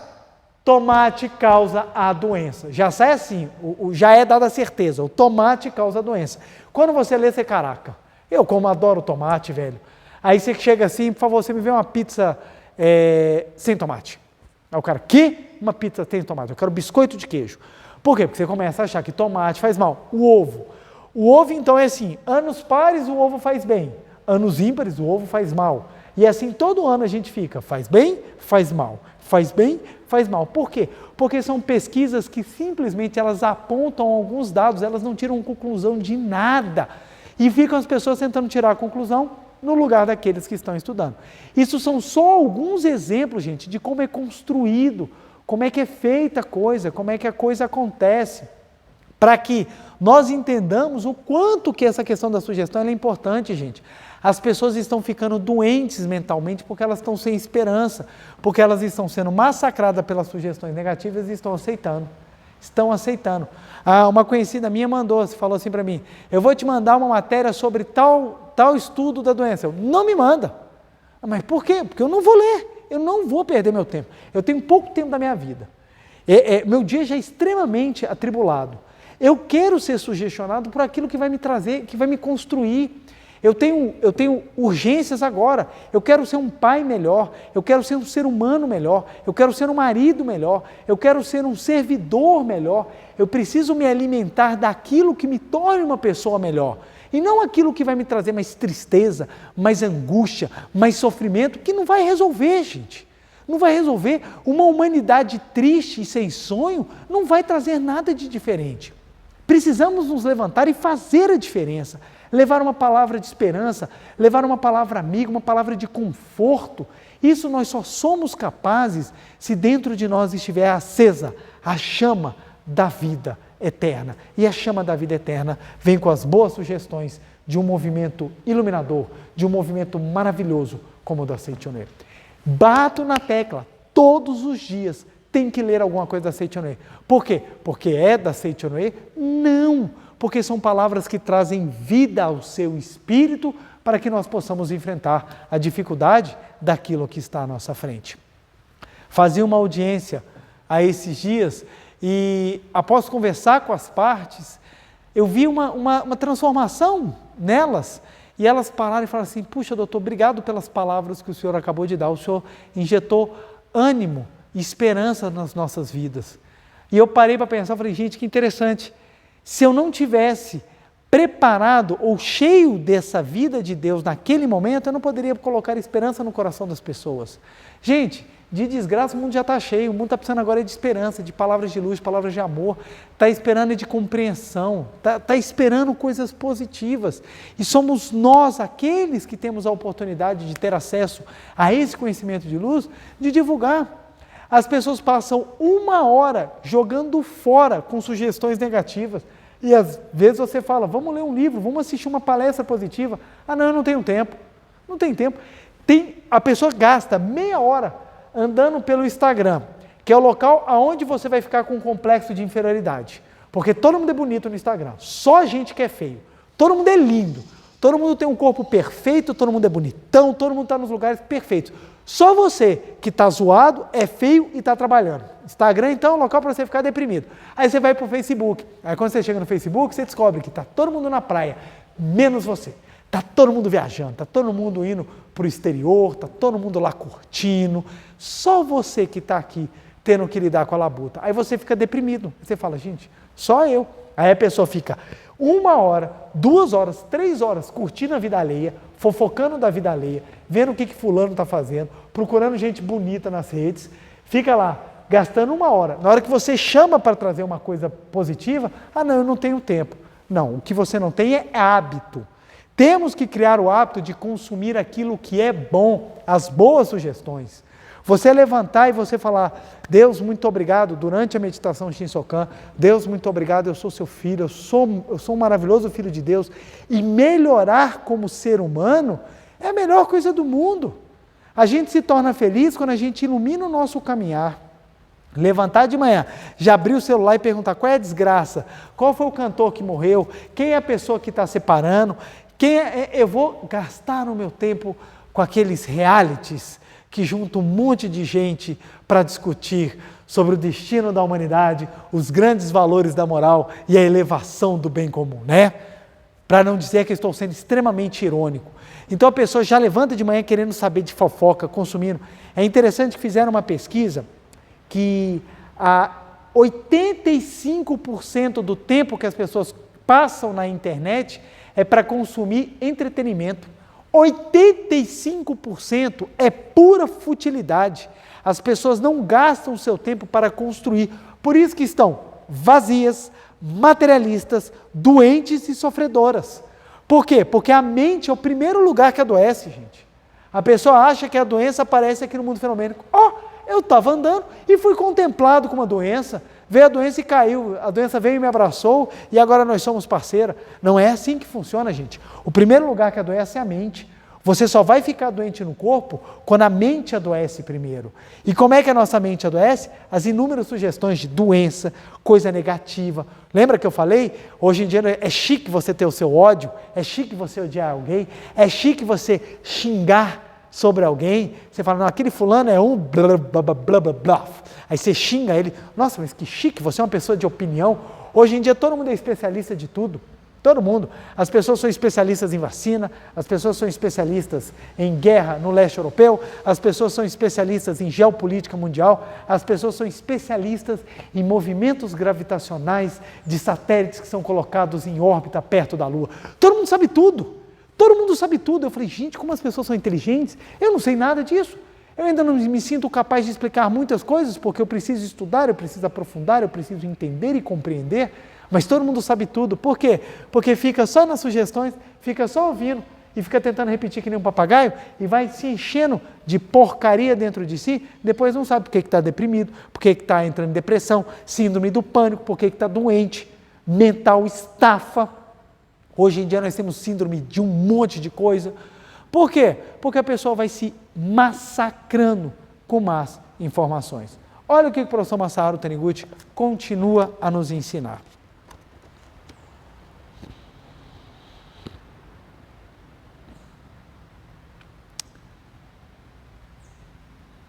Tomate causa a doença. Já sai assim, já é dada a certeza, o tomate causa a doença. Quando você lê, você, caraca, eu como adoro tomate, velho. Aí você chega assim, por favor, você me vê uma pizza sem tomate. Aí o cara, que? Uma pizza sem tomate, eu quero biscoito de queijo. Por quê? Porque você começa a achar que tomate faz mal. O ovo então é assim, anos pares o ovo faz bem, anos ímpares o ovo faz mal. E assim todo ano a gente fica, faz bem, faz mal, faz bem, faz mal. Por quê? Porque são pesquisas que simplesmente elas apontam alguns dados, elas não tiram conclusão de nada. E ficam as pessoas tentando tirar a conclusão no lugar daqueles que estão estudando. Isso são só alguns exemplos, gente, de como é construído, como é que é feita a coisa, como é que a coisa acontece, para que nós entendamos o quanto que essa questão da sugestão é importante, gente. As pessoas estão ficando doentes mentalmente porque elas estão sem esperança, porque elas estão sendo massacradas pelas sugestões negativas e estão aceitando. Uma conhecida minha falou assim para mim, eu vou te mandar uma matéria sobre tal estudo da doença. Eu, não me manda. Mas por quê? Porque eu não vou ler, eu não vou perder meu tempo. Eu tenho pouco tempo da minha vida. Meu dia já é extremamente atribulado. Eu quero ser sugestionado por aquilo que vai me trazer, que vai me construir. Eu tenho urgências agora, eu quero ser um pai melhor, eu quero ser um ser humano melhor, eu quero ser um marido melhor, eu quero ser um servidor melhor, eu preciso me alimentar daquilo que me torne uma pessoa melhor, e não aquilo que vai me trazer mais tristeza, mais angústia, mais sofrimento, que não vai resolver, gente. Não vai resolver. Uma humanidade triste e sem sonho não vai trazer nada de diferente. Precisamos nos levantar e fazer a diferença. Levar uma palavra de esperança, levar uma palavra amiga, uma palavra de conforto. Isso nós só somos capazes se dentro de nós estiver acesa a chama da vida eterna. E a chama da vida eterna vem com as boas sugestões de um movimento iluminador, de um movimento maravilhoso como o da Seitonê. Bato na tecla, todos os dias tem que ler alguma coisa da Seitonê. Por quê? Porque é da Seitonê? Não! Porque são palavras que trazem vida ao seu espírito para que nós possamos enfrentar a dificuldade daquilo que está à nossa frente. Fazia uma audiência a esses dias e, após conversar com as partes, eu vi uma transformação nelas e elas pararam e falaram assim, puxa doutor, obrigado pelas palavras que o senhor acabou de dar, o senhor injetou ânimo e esperança nas nossas vidas. E eu parei para pensar, falei, gente, que interessante. Se eu não tivesse preparado ou cheio dessa vida de Deus naquele momento, eu não poderia colocar esperança no coração das pessoas. Gente, de desgraça o mundo já está cheio, o mundo está precisando agora de esperança, de palavras de luz, palavras de amor, está esperando de compreensão, está esperando coisas positivas. E somos nós, aqueles que temos a oportunidade de ter acesso a esse conhecimento de luz, de divulgar. As pessoas passam 1 hora jogando fora com sugestões negativas. E às vezes você fala, vamos ler um livro, vamos assistir uma palestra positiva. Ah, não, eu não tenho tempo. Não tem tempo. A pessoa gasta meia hora andando pelo Instagram, que é o local onde você vai ficar com um complexo de inferioridade. Porque todo mundo é bonito no Instagram, só a gente que é feio. Todo mundo é lindo, todo mundo tem um corpo perfeito, todo mundo é bonitão, todo mundo está nos lugares perfeitos. Só você que está zoado, é feio e está trabalhando. Instagram, então, é um local para você ficar deprimido. Aí você vai para o Facebook. Aí quando você chega no Facebook, você descobre que está todo mundo na praia, menos você. Está todo mundo viajando, está todo mundo indo para o exterior, está todo mundo lá curtindo, só você que está aqui tendo que lidar com a labuta. Aí você fica deprimido, você fala, gente, só eu. Aí a pessoa fica 1 hora, 2 horas, 3 horas curtindo a vida alheia, fofocando da vida alheia, vendo o que fulano está fazendo, procurando gente bonita nas redes, fica lá gastando 1 hora. Na hora que você chama para trazer uma coisa positiva, não, eu não tenho tempo. Não, o que você não tem é hábito. Temos que criar o hábito de consumir aquilo que é bom, as boas sugestões. Você levantar e você falar, Deus, muito obrigado, durante a meditação Shinsokan, Deus, muito obrigado, eu sou seu filho, eu sou um maravilhoso filho de Deus, e melhorar como ser humano é a melhor coisa do mundo. A gente se torna feliz quando a gente ilumina o nosso caminhar. Levantar de manhã, já abrir o celular e perguntar qual é a desgraça, qual foi o cantor que morreu, quem é a pessoa que está separando, eu vou gastar o meu tempo com aqueles realities que juntam um monte de gente para discutir sobre o destino da humanidade, os grandes valores da moral e a elevação do bem comum, né? Para não dizer que eu estou sendo extremamente irônico. Então a pessoa já levanta de manhã querendo saber de fofoca, consumindo. É interessante que fizeram uma pesquisa que 85% do tempo que as pessoas passam na internet é para consumir entretenimento. 85% é pura futilidade. As pessoas não gastam o seu tempo para construir. Por isso que estão vazias, materialistas, doentes e sofredoras. Por quê? Porque a mente é o primeiro lugar que adoece, gente. A pessoa acha que a doença aparece aqui no mundo fenomênico. Eu estava andando e fui contemplado com uma doença, veio a doença e caiu, a doença veio e me abraçou e agora nós somos parceira. Não é assim que funciona, gente. O primeiro lugar que adoece é a mente. Você só vai ficar doente no corpo quando a mente adoece primeiro. E como é que a nossa mente adoece? As inúmeras sugestões de doença, coisa negativa. Lembra que eu falei? Hoje em dia é chique você ter o seu ódio, é chique você odiar alguém, é chique você xingar sobre alguém, você fala, não, aquele fulano é um blá, blá, blá, blá, blá, blá. Aí você xinga ele, nossa, mas que chique, você é uma pessoa de opinião. Hoje em dia todo mundo é especialista de tudo, todo mundo. As pessoas são especialistas em vacina, as pessoas são especialistas em guerra no leste europeu, as pessoas são especialistas em geopolítica mundial, as pessoas são especialistas em movimentos gravitacionais de satélites que são colocados em órbita perto da Lua. Todo mundo sabe tudo. Todo mundo sabe tudo. Eu falei, gente, como as pessoas são inteligentes? Eu não sei nada disso. Eu ainda não me sinto capaz de explicar muitas coisas, porque eu preciso estudar, eu preciso aprofundar, eu preciso entender e compreender, mas todo mundo sabe tudo. Por quê? Porque fica só nas sugestões, fica só ouvindo e fica tentando repetir que nem um papagaio e vai se enchendo de porcaria dentro de si, depois não sabe por que está deprimido, por que está entrando em depressão, síndrome do pânico, por que está doente, mental estafa. Hoje em dia nós temos síndrome de um monte de coisa. Por quê? Porque a pessoa vai se massacrando com más informações. Olha o que o professor Masaharu Taniguchi continua a nos ensinar.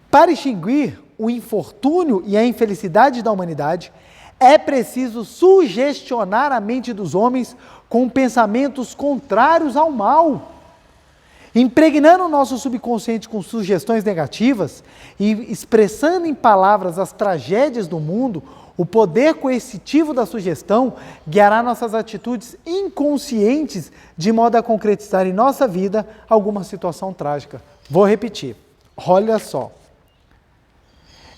Para extinguir o infortúnio e a infelicidade da humanidade, é preciso sugestionar a mente dos homens com pensamentos contrários ao mal, impregnando o nosso subconsciente com sugestões negativas e expressando em palavras as tragédias do mundo. O poder coercitivo da sugestão guiará nossas atitudes inconscientes de modo a concretizar em nossa vida alguma situação trágica. Vou repetir, olha só.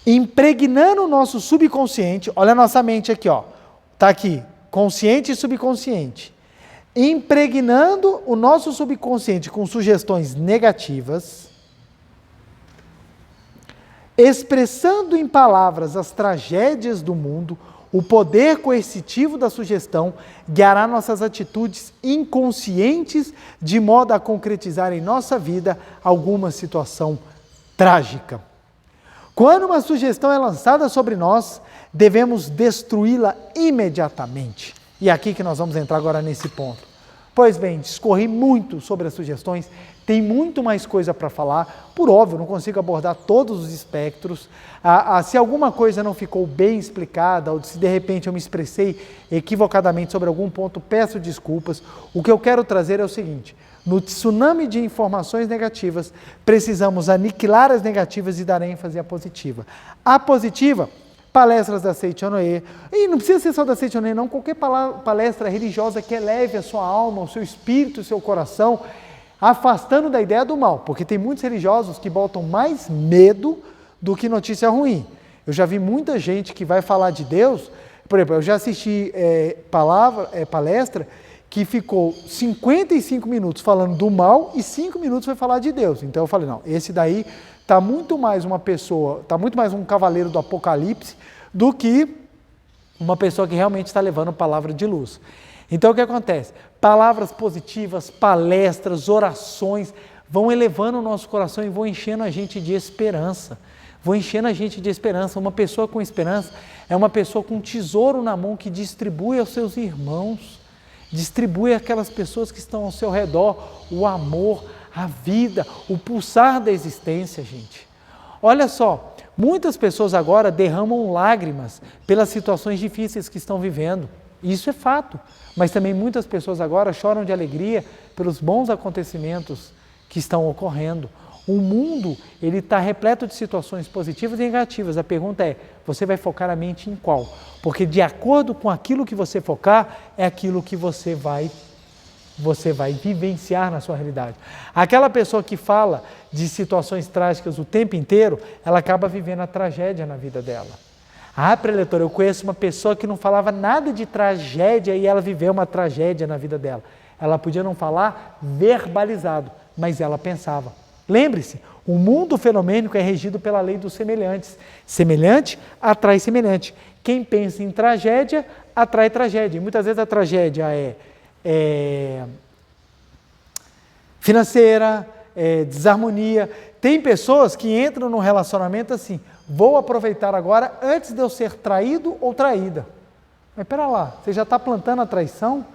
Impregnando o nosso subconsciente, olha a nossa mente aqui, ó, tá aqui, consciente e subconsciente. Impregnando o nosso subconsciente com sugestões negativas, expressando em palavras as tragédias do mundo, o poder coercitivo da sugestão guiará nossas atitudes inconscientes de modo a concretizar em nossa vida alguma situação trágica. Quando uma sugestão é lançada sobre nós, devemos destruí-la imediatamente. E é aqui que nós vamos entrar agora nesse ponto. Pois bem, discorri muito sobre as sugestões, tem muito mais coisa para falar, por óbvio, não consigo abordar todos os espectros. Se alguma coisa não ficou bem explicada, ou se de repente eu me expressei equivocadamente sobre algum ponto, peço desculpas. O que eu quero trazer é o seguinte: no tsunami de informações negativas, precisamos aniquilar as negativas e dar ênfase à positiva. A positiva, palestras da Seichonoye, e não precisa ser só da Seichonoye, não, qualquer palestra religiosa que eleve a sua alma, o seu espírito, o seu coração, afastando da ideia do mal, porque tem muitos religiosos que botam mais medo do que notícia ruim. Eu já vi muita gente que vai falar de Deus, por exemplo, eu já assisti palestra que ficou 55 minutos falando do mal e 5 minutos foi falar de Deus. Então eu falei, não, esse daí está muito mais uma pessoa, está muito mais um cavaleiro do apocalipse do que uma pessoa que realmente está levando palavra de luz. Então o que acontece? Palavras positivas, palestras, orações vão elevando o nosso coração e vão enchendo a gente de esperança. Vão enchendo a gente de esperança. Uma pessoa com esperança é uma pessoa com um tesouro na mão que distribui aos seus irmãos, distribui àquelas pessoas que estão ao seu redor o amor, a vida, o pulsar da existência, gente. Olha só, muitas pessoas agora derramam lágrimas pelas situações difíceis que estão vivendo. Isso é fato, mas também muitas pessoas agora choram de alegria pelos bons acontecimentos que estão ocorrendo. O mundo, ele está repleto de situações positivas e negativas. A pergunta é, você vai focar a mente em qual? Porque de acordo com aquilo que você focar, é aquilo que você vai vivenciar na sua realidade. Aquela pessoa que fala de situações trágicas o tempo inteiro, ela acaba vivendo a tragédia na vida dela. Preletor, eu conheço uma pessoa que não falava nada de tragédia e ela viveu uma tragédia na vida dela. Ela podia não falar verbalizado, mas ela pensava. Lembre-se, o mundo fenomênico é regido pela lei dos semelhantes. Semelhante atrai semelhante. Quem pensa em tragédia, atrai tragédia. E muitas vezes a tragédia é financeira, desarmonia. Tem pessoas que entram num relacionamento assim, vou aproveitar agora antes de eu ser traído ou traída. Mas pera lá, você já está plantando a traição?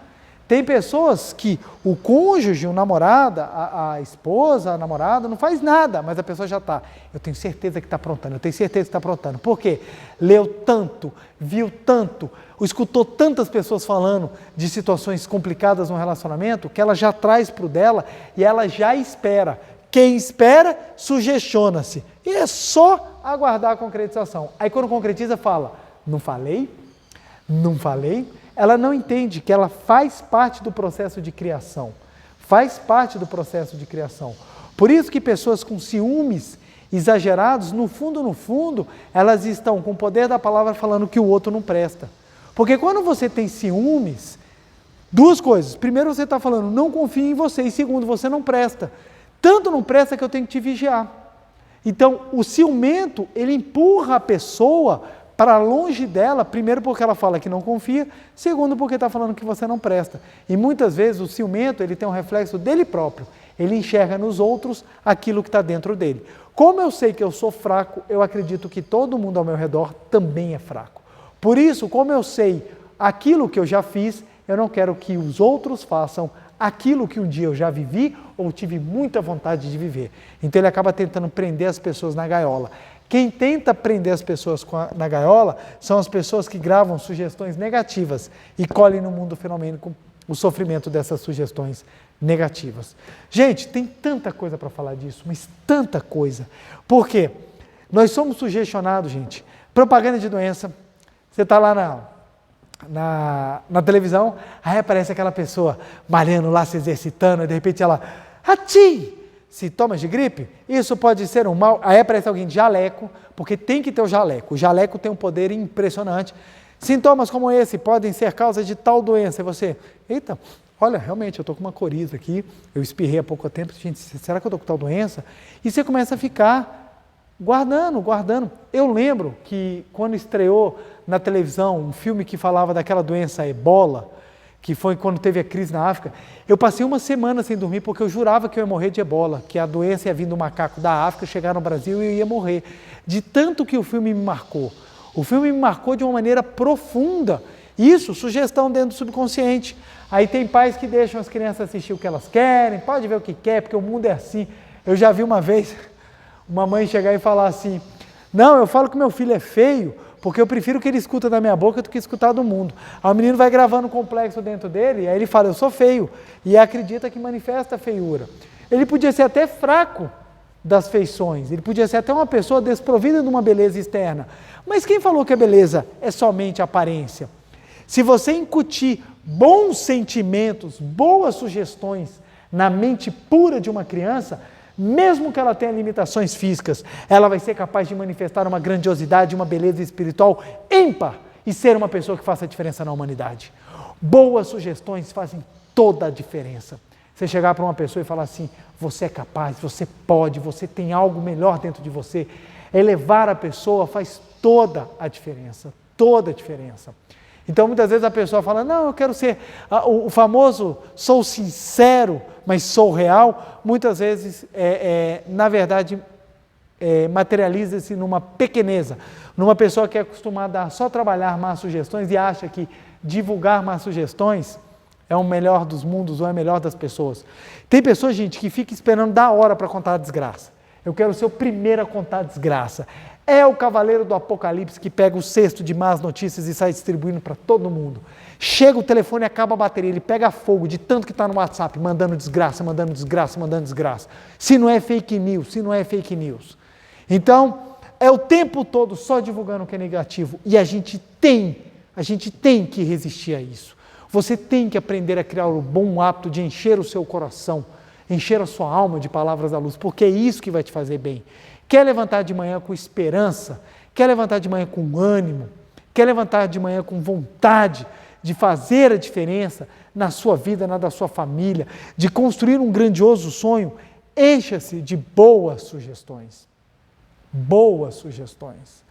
Tem pessoas que o cônjuge, o namorado, a esposa, a namorada, não faz nada, mas a pessoa já está. Eu tenho certeza que está aprontando, eu tenho certeza que está aprontando. Por quê? Leu tanto, viu tanto, escutou tantas pessoas falando de situações complicadas no relacionamento, que ela já traz para o dela e ela já espera. Quem espera, sugestiona-se. E é só aguardar a concretização. Aí quando concretiza, fala, não falei? Não falei? Ela não entende que ela faz parte do processo de criação. Faz parte do processo de criação. Por isso que pessoas com ciúmes exagerados, no fundo, elas estão com o poder da palavra falando que o outro não presta. Porque quando você tem ciúmes, duas coisas. Primeiro, você está falando, não confio em você. E segundo, você não presta. Tanto não presta que eu tenho que te vigiar. Então, o ciumento, ele empurra a pessoa para longe dela, primeiro porque ela fala que não confia, segundo porque está falando que você não presta. E muitas vezes o ciumento, ele tem um reflexo dele próprio. Ele enxerga nos outros aquilo que está dentro dele. Como eu sei que eu sou fraco, eu acredito que todo mundo ao meu redor também é fraco. Por isso, como eu sei aquilo que eu já fiz, eu não quero que os outros façam aquilo que um dia eu já vivi ou tive muita vontade de viver. Então ele acaba tentando prender as pessoas na gaiola. Quem tenta prender as pessoas na gaiola são as pessoas que gravam sugestões negativas e colhem no mundo fenomênico o sofrimento dessas sugestões negativas. Gente, tem tanta coisa para falar disso, mas tanta coisa. Por quê? Nós somos sugestionados, gente. Propaganda de doença. Você está lá na televisão, aí aparece aquela pessoa malhando lá, se exercitando, e de repente ela, ati! Sintomas de gripe? Isso pode ser um mal. Aí aparece alguém de jaleco, porque tem que ter o jaleco. O jaleco tem um poder impressionante. Sintomas como esse podem ser causa de tal doença. E você, eita, olha, realmente, eu estou com uma coriza aqui, eu espirrei há pouco tempo, gente, será que eu estou com tal doença? E você começa a ficar guardando. Eu lembro que quando estreou na televisão um filme que falava daquela doença ebola, que foi quando teve a crise na África, eu passei uma semana sem dormir porque eu jurava que eu ia morrer de ebola, que a doença ia vir do macaco da África, chegar no Brasil e eu ia morrer. De tanto que o filme me marcou. O filme me marcou de uma maneira profunda. Isso, sugestão dentro do subconsciente. Aí tem pais que deixam as crianças assistir o que elas querem, pode ver o que quer, porque o mundo é assim. Eu já vi uma vez uma mãe chegar e falar assim, não, eu falo que meu filho é feio, porque eu prefiro que ele escuta da minha boca do que escutar do mundo. Aí o menino vai gravando um complexo dentro dele, aí ele fala, eu sou feio, e acredita que manifesta a feiura. Ele podia ser até fraco das feições, ele podia ser até uma pessoa desprovida de uma beleza externa. Mas quem falou que a beleza é somente aparência? Se você incutir bons sentimentos, boas sugestões na mente pura de uma criança, mesmo que ela tenha limitações físicas, ela vai ser capaz de manifestar uma grandiosidade, uma beleza espiritual ímpar e ser uma pessoa que faça a diferença na humanidade. Boas sugestões fazem toda a diferença. Você chegar para uma pessoa e falar assim, você é capaz, você pode, você tem algo melhor dentro de você, elevar a pessoa faz toda a diferença, toda a diferença. Então, muitas vezes a pessoa fala, não, eu quero ser o famoso, sou sincero, mas sou real. Muitas vezes, na verdade, materializa-se numa pequeneza, numa pessoa que é acostumada a só trabalhar más sugestões e acha que divulgar más sugestões é o melhor dos mundos ou é o melhor das pessoas. Tem pessoas, gente, que fica esperando da hora para contar a desgraça. Eu quero ser o primeiro a contar a desgraça. É o cavaleiro do apocalipse que pega o cesto de más notícias e sai distribuindo para todo mundo. Chega o telefone e acaba a bateria, ele pega fogo de tanto que está no WhatsApp, mandando desgraça, mandando desgraça, mandando desgraça. Se não é fake news, se não é fake news. Então, é o tempo todo só divulgando o que é negativo. E a gente tem que resistir a isso. Você tem que aprender a criar o bom hábito de encher o seu coração, encher a sua alma de palavras da luz, porque é isso que vai te fazer bem. Quer levantar de manhã com esperança, quer levantar de manhã com ânimo, quer levantar de manhã com vontade de fazer a diferença na sua vida, na da sua família, de construir um grandioso sonho, encha-se de boas sugestões. Boas sugestões.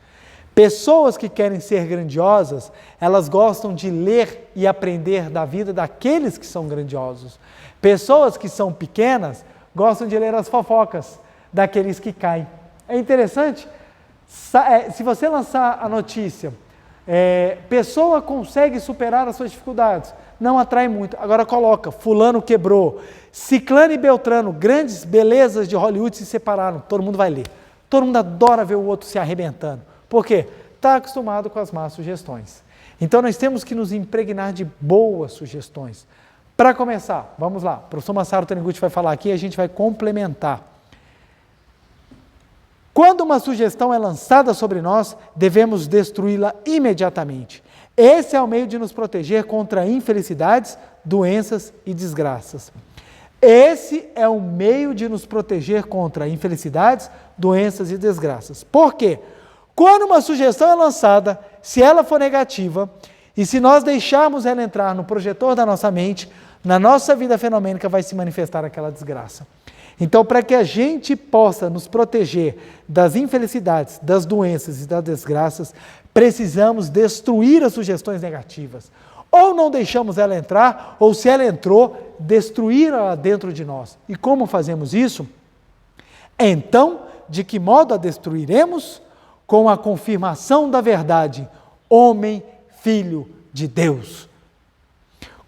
Pessoas que querem ser grandiosas, elas gostam de ler e aprender da vida daqueles que são grandiosos. Pessoas que são pequenas gostam de ler as fofocas daqueles que caem. É interessante, se você lançar a notícia, pessoa consegue superar as suas dificuldades, não atrai muito. Agora coloca, fulano quebrou, ciclano e beltrano, grandes belezas de Hollywood se separaram, todo mundo vai ler. Todo mundo adora ver o outro se arrebentando. Por quê? Está acostumado com as más sugestões. Então nós temos que nos impregnar de boas sugestões. Para começar, vamos lá, o professor Masaru Taniguchi vai falar aqui e a gente vai complementar. Quando uma sugestão é lançada sobre nós, devemos destruí-la imediatamente. Esse é o meio de nos proteger contra infelicidades, doenças e desgraças. Esse é o meio de nos proteger contra infelicidades, doenças e desgraças. Por quê? Quando uma sugestão é lançada, se ela for negativa, e se nós deixarmos ela entrar no projetor da nossa mente, na nossa vida fenomênica vai se manifestar aquela desgraça. Então, para que a gente possa nos proteger das infelicidades, das doenças e das desgraças, precisamos destruir as sugestões negativas. Ou não deixamos ela entrar, ou se ela entrou, destruí-la dentro de nós. E como fazemos isso? Então, de que modo a destruiremos? Com a confirmação da verdade, homem, filho de Deus.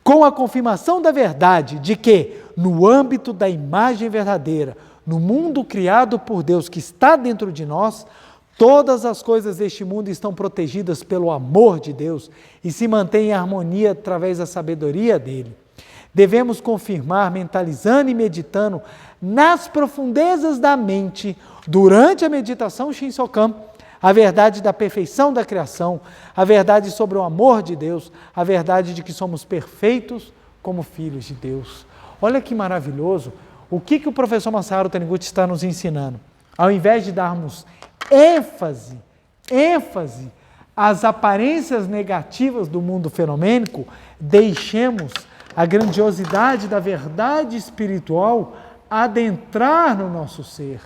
Com a confirmação da verdade de que, no âmbito da imagem verdadeira, no mundo criado por Deus que está dentro de nós, todas as coisas deste mundo estão protegidas pelo amor de Deus e se mantêm em harmonia através da sabedoria dele. Devemos confirmar, mentalizando e meditando nas profundezas da mente, durante a meditação Shinsokan, a verdade da perfeição da criação, a verdade sobre o amor de Deus, a verdade de que somos perfeitos como filhos de Deus. Olha que maravilhoso, o que o professor Masaru Taniguchi está nos ensinando? Ao invés de darmos ênfase às aparências negativas do mundo fenomênico, deixemos a grandiosidade da verdade espiritual adentrar no nosso ser.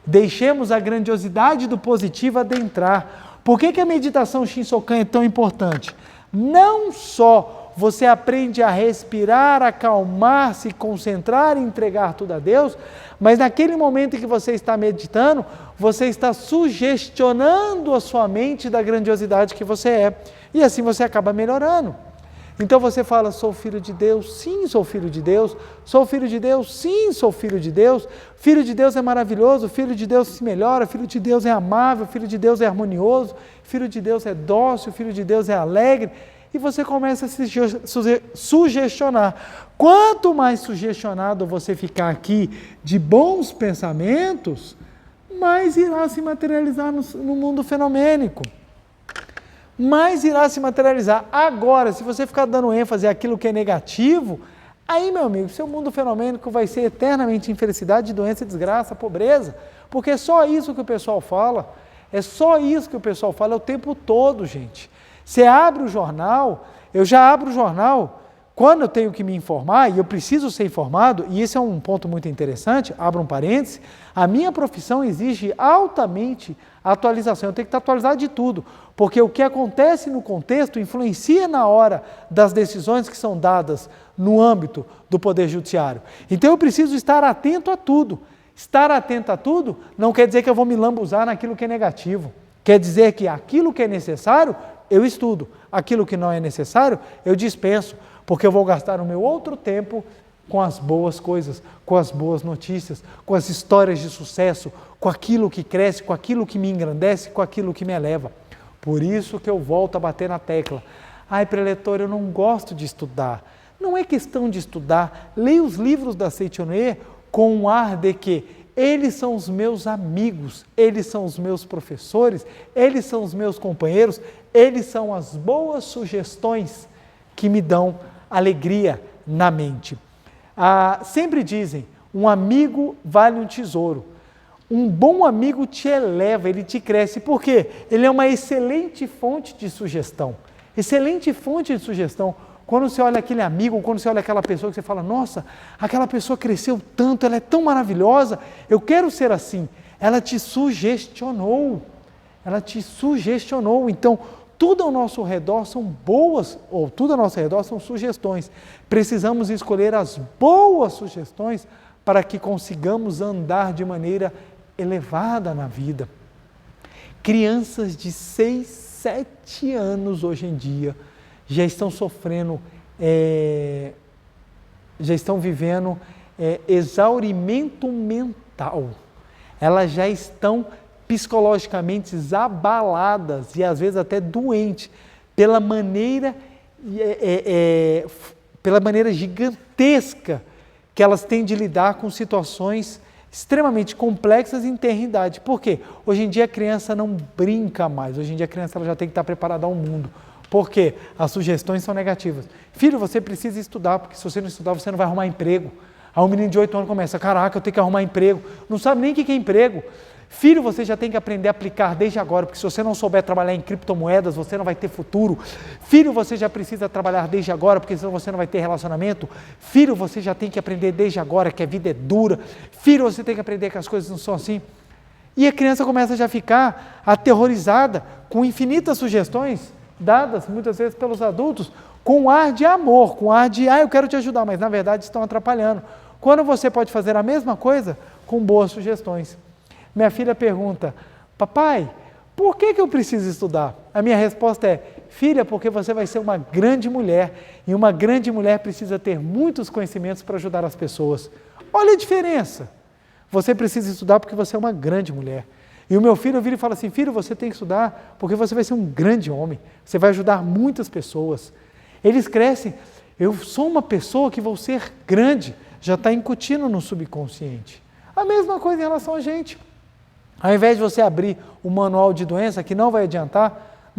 Deixemos a grandiosidade do positivo adentrar. Por que a meditação Shinsokan é tão importante? Não só você aprende a respirar, acalmar-se, concentrar e entregar tudo a Deus, mas naquele momento em que você está meditando, você está sugestionando a sua mente da grandiosidade que você é, e assim você acaba melhorando. Então você fala, sou filho de Deus, sim, sou filho de Deus, sou filho de Deus, sim, sou filho de Deus, filho de Deus é maravilhoso, filho de Deus se melhora, filho de Deus é amável, filho de Deus é harmonioso, filho de Deus é dócil, filho de Deus é alegre, e você começa a se sugestionar. Quanto mais sugestionado você ficar aqui de bons pensamentos, mais irá se materializar no mundo fenomênico. Mais irá se materializar. Agora, se você ficar dando ênfase àquilo que é negativo, aí, meu amigo, seu mundo fenomênico vai ser eternamente infelicidade, doença, desgraça, pobreza, porque é só isso que o pessoal fala, é só isso que o pessoal fala o tempo todo, gente. Você abre o jornal, eu já abro o jornal, quando eu tenho que me informar, e eu preciso ser informado, e esse é um ponto muito interessante, abro um parêntese, a minha profissão exige altamente atualização, eu tenho que estar atualizado de tudo, porque o que acontece no contexto influencia na hora das decisões que são dadas no âmbito do Poder Judiciário. Então eu preciso estar atento a tudo. Estar atento a tudo não quer dizer que eu vou me lambuzar naquilo que é negativo, quer dizer que aquilo que é necessário, eu estudo, aquilo que não é necessário, eu dispenso, porque eu vou gastar o meu outro tempo com as boas coisas, com as boas notícias, com as histórias de sucesso, com aquilo que cresce, com aquilo que me engrandece, com aquilo que me eleva. Por isso que eu volto a bater na tecla. Ai, preletor, eu não gosto de estudar. Não é questão de estudar. Leia os livros da Seitonê com um ar de que eles são os meus amigos, eles são os meus professores, eles são os meus companheiros, eles são as boas sugestões que me dão alegria na mente. Sempre dizem, um amigo vale um tesouro. Um bom amigo te eleva, ele te cresce. Por quê? Ele é uma excelente fonte de sugestão. Excelente fonte de sugestão. Quando você olha aquele amigo, quando você olha aquela pessoa que você fala, nossa, aquela pessoa cresceu tanto, ela é tão maravilhosa, eu quero ser assim. Ela te sugestionou. Ela te sugestionou. Então, tudo ao nosso redor são boas, ou tudo ao nosso redor são sugestões. Precisamos escolher as boas sugestões para que consigamos andar de maneira elevada na vida. Crianças de 6, 7 anos hoje em dia já estão sofrendo, já estão vivendo exaurimento mental. Elas já estão psicologicamente abaladas e às vezes até doentes pela maneira gigantesca que elas têm de lidar com situações extremamente complexas em tenra idade. Por quê? Hoje em dia a criança não brinca mais, hoje em dia a criança ela já tem que estar preparada ao mundo. Por quê? As sugestões são negativas. Filho, você precisa estudar, porque se você não estudar, você não vai arrumar emprego. Aí um menino de 8 anos começa, caraca, eu tenho que arrumar emprego. Não sabe nem o que é emprego. Filho, você já tem que aprender a aplicar desde agora, porque se você não souber trabalhar em criptomoedas, você não vai ter futuro. Filho, você já precisa trabalhar desde agora, porque senão você não vai ter relacionamento. Filho, você já tem que aprender desde agora que a vida é dura. Filho, você tem que aprender que as coisas não são assim. E a criança começa já a ficar aterrorizada com infinitas sugestões dadas muitas vezes pelos adultos, com um ar de amor, com um ar de, eu quero te ajudar, mas na verdade estão atrapalhando. Quando você pode fazer a mesma coisa com boas sugestões. Minha filha pergunta, papai, por que eu preciso estudar? A minha resposta é, filha, porque você vai ser uma grande mulher, e uma grande mulher precisa ter muitos conhecimentos para ajudar as pessoas. Olha a diferença. Você precisa estudar porque você é uma grande mulher. E o meu filho vira e fala assim, filho, você tem que estudar porque você vai ser um grande homem, você vai ajudar muitas pessoas. Eles crescem, eu sou uma pessoa que vou ser grande, já está incutindo no subconsciente. A mesma coisa em relação a gente. Ao invés de você abrir o manual de doença, que não vai adiantar,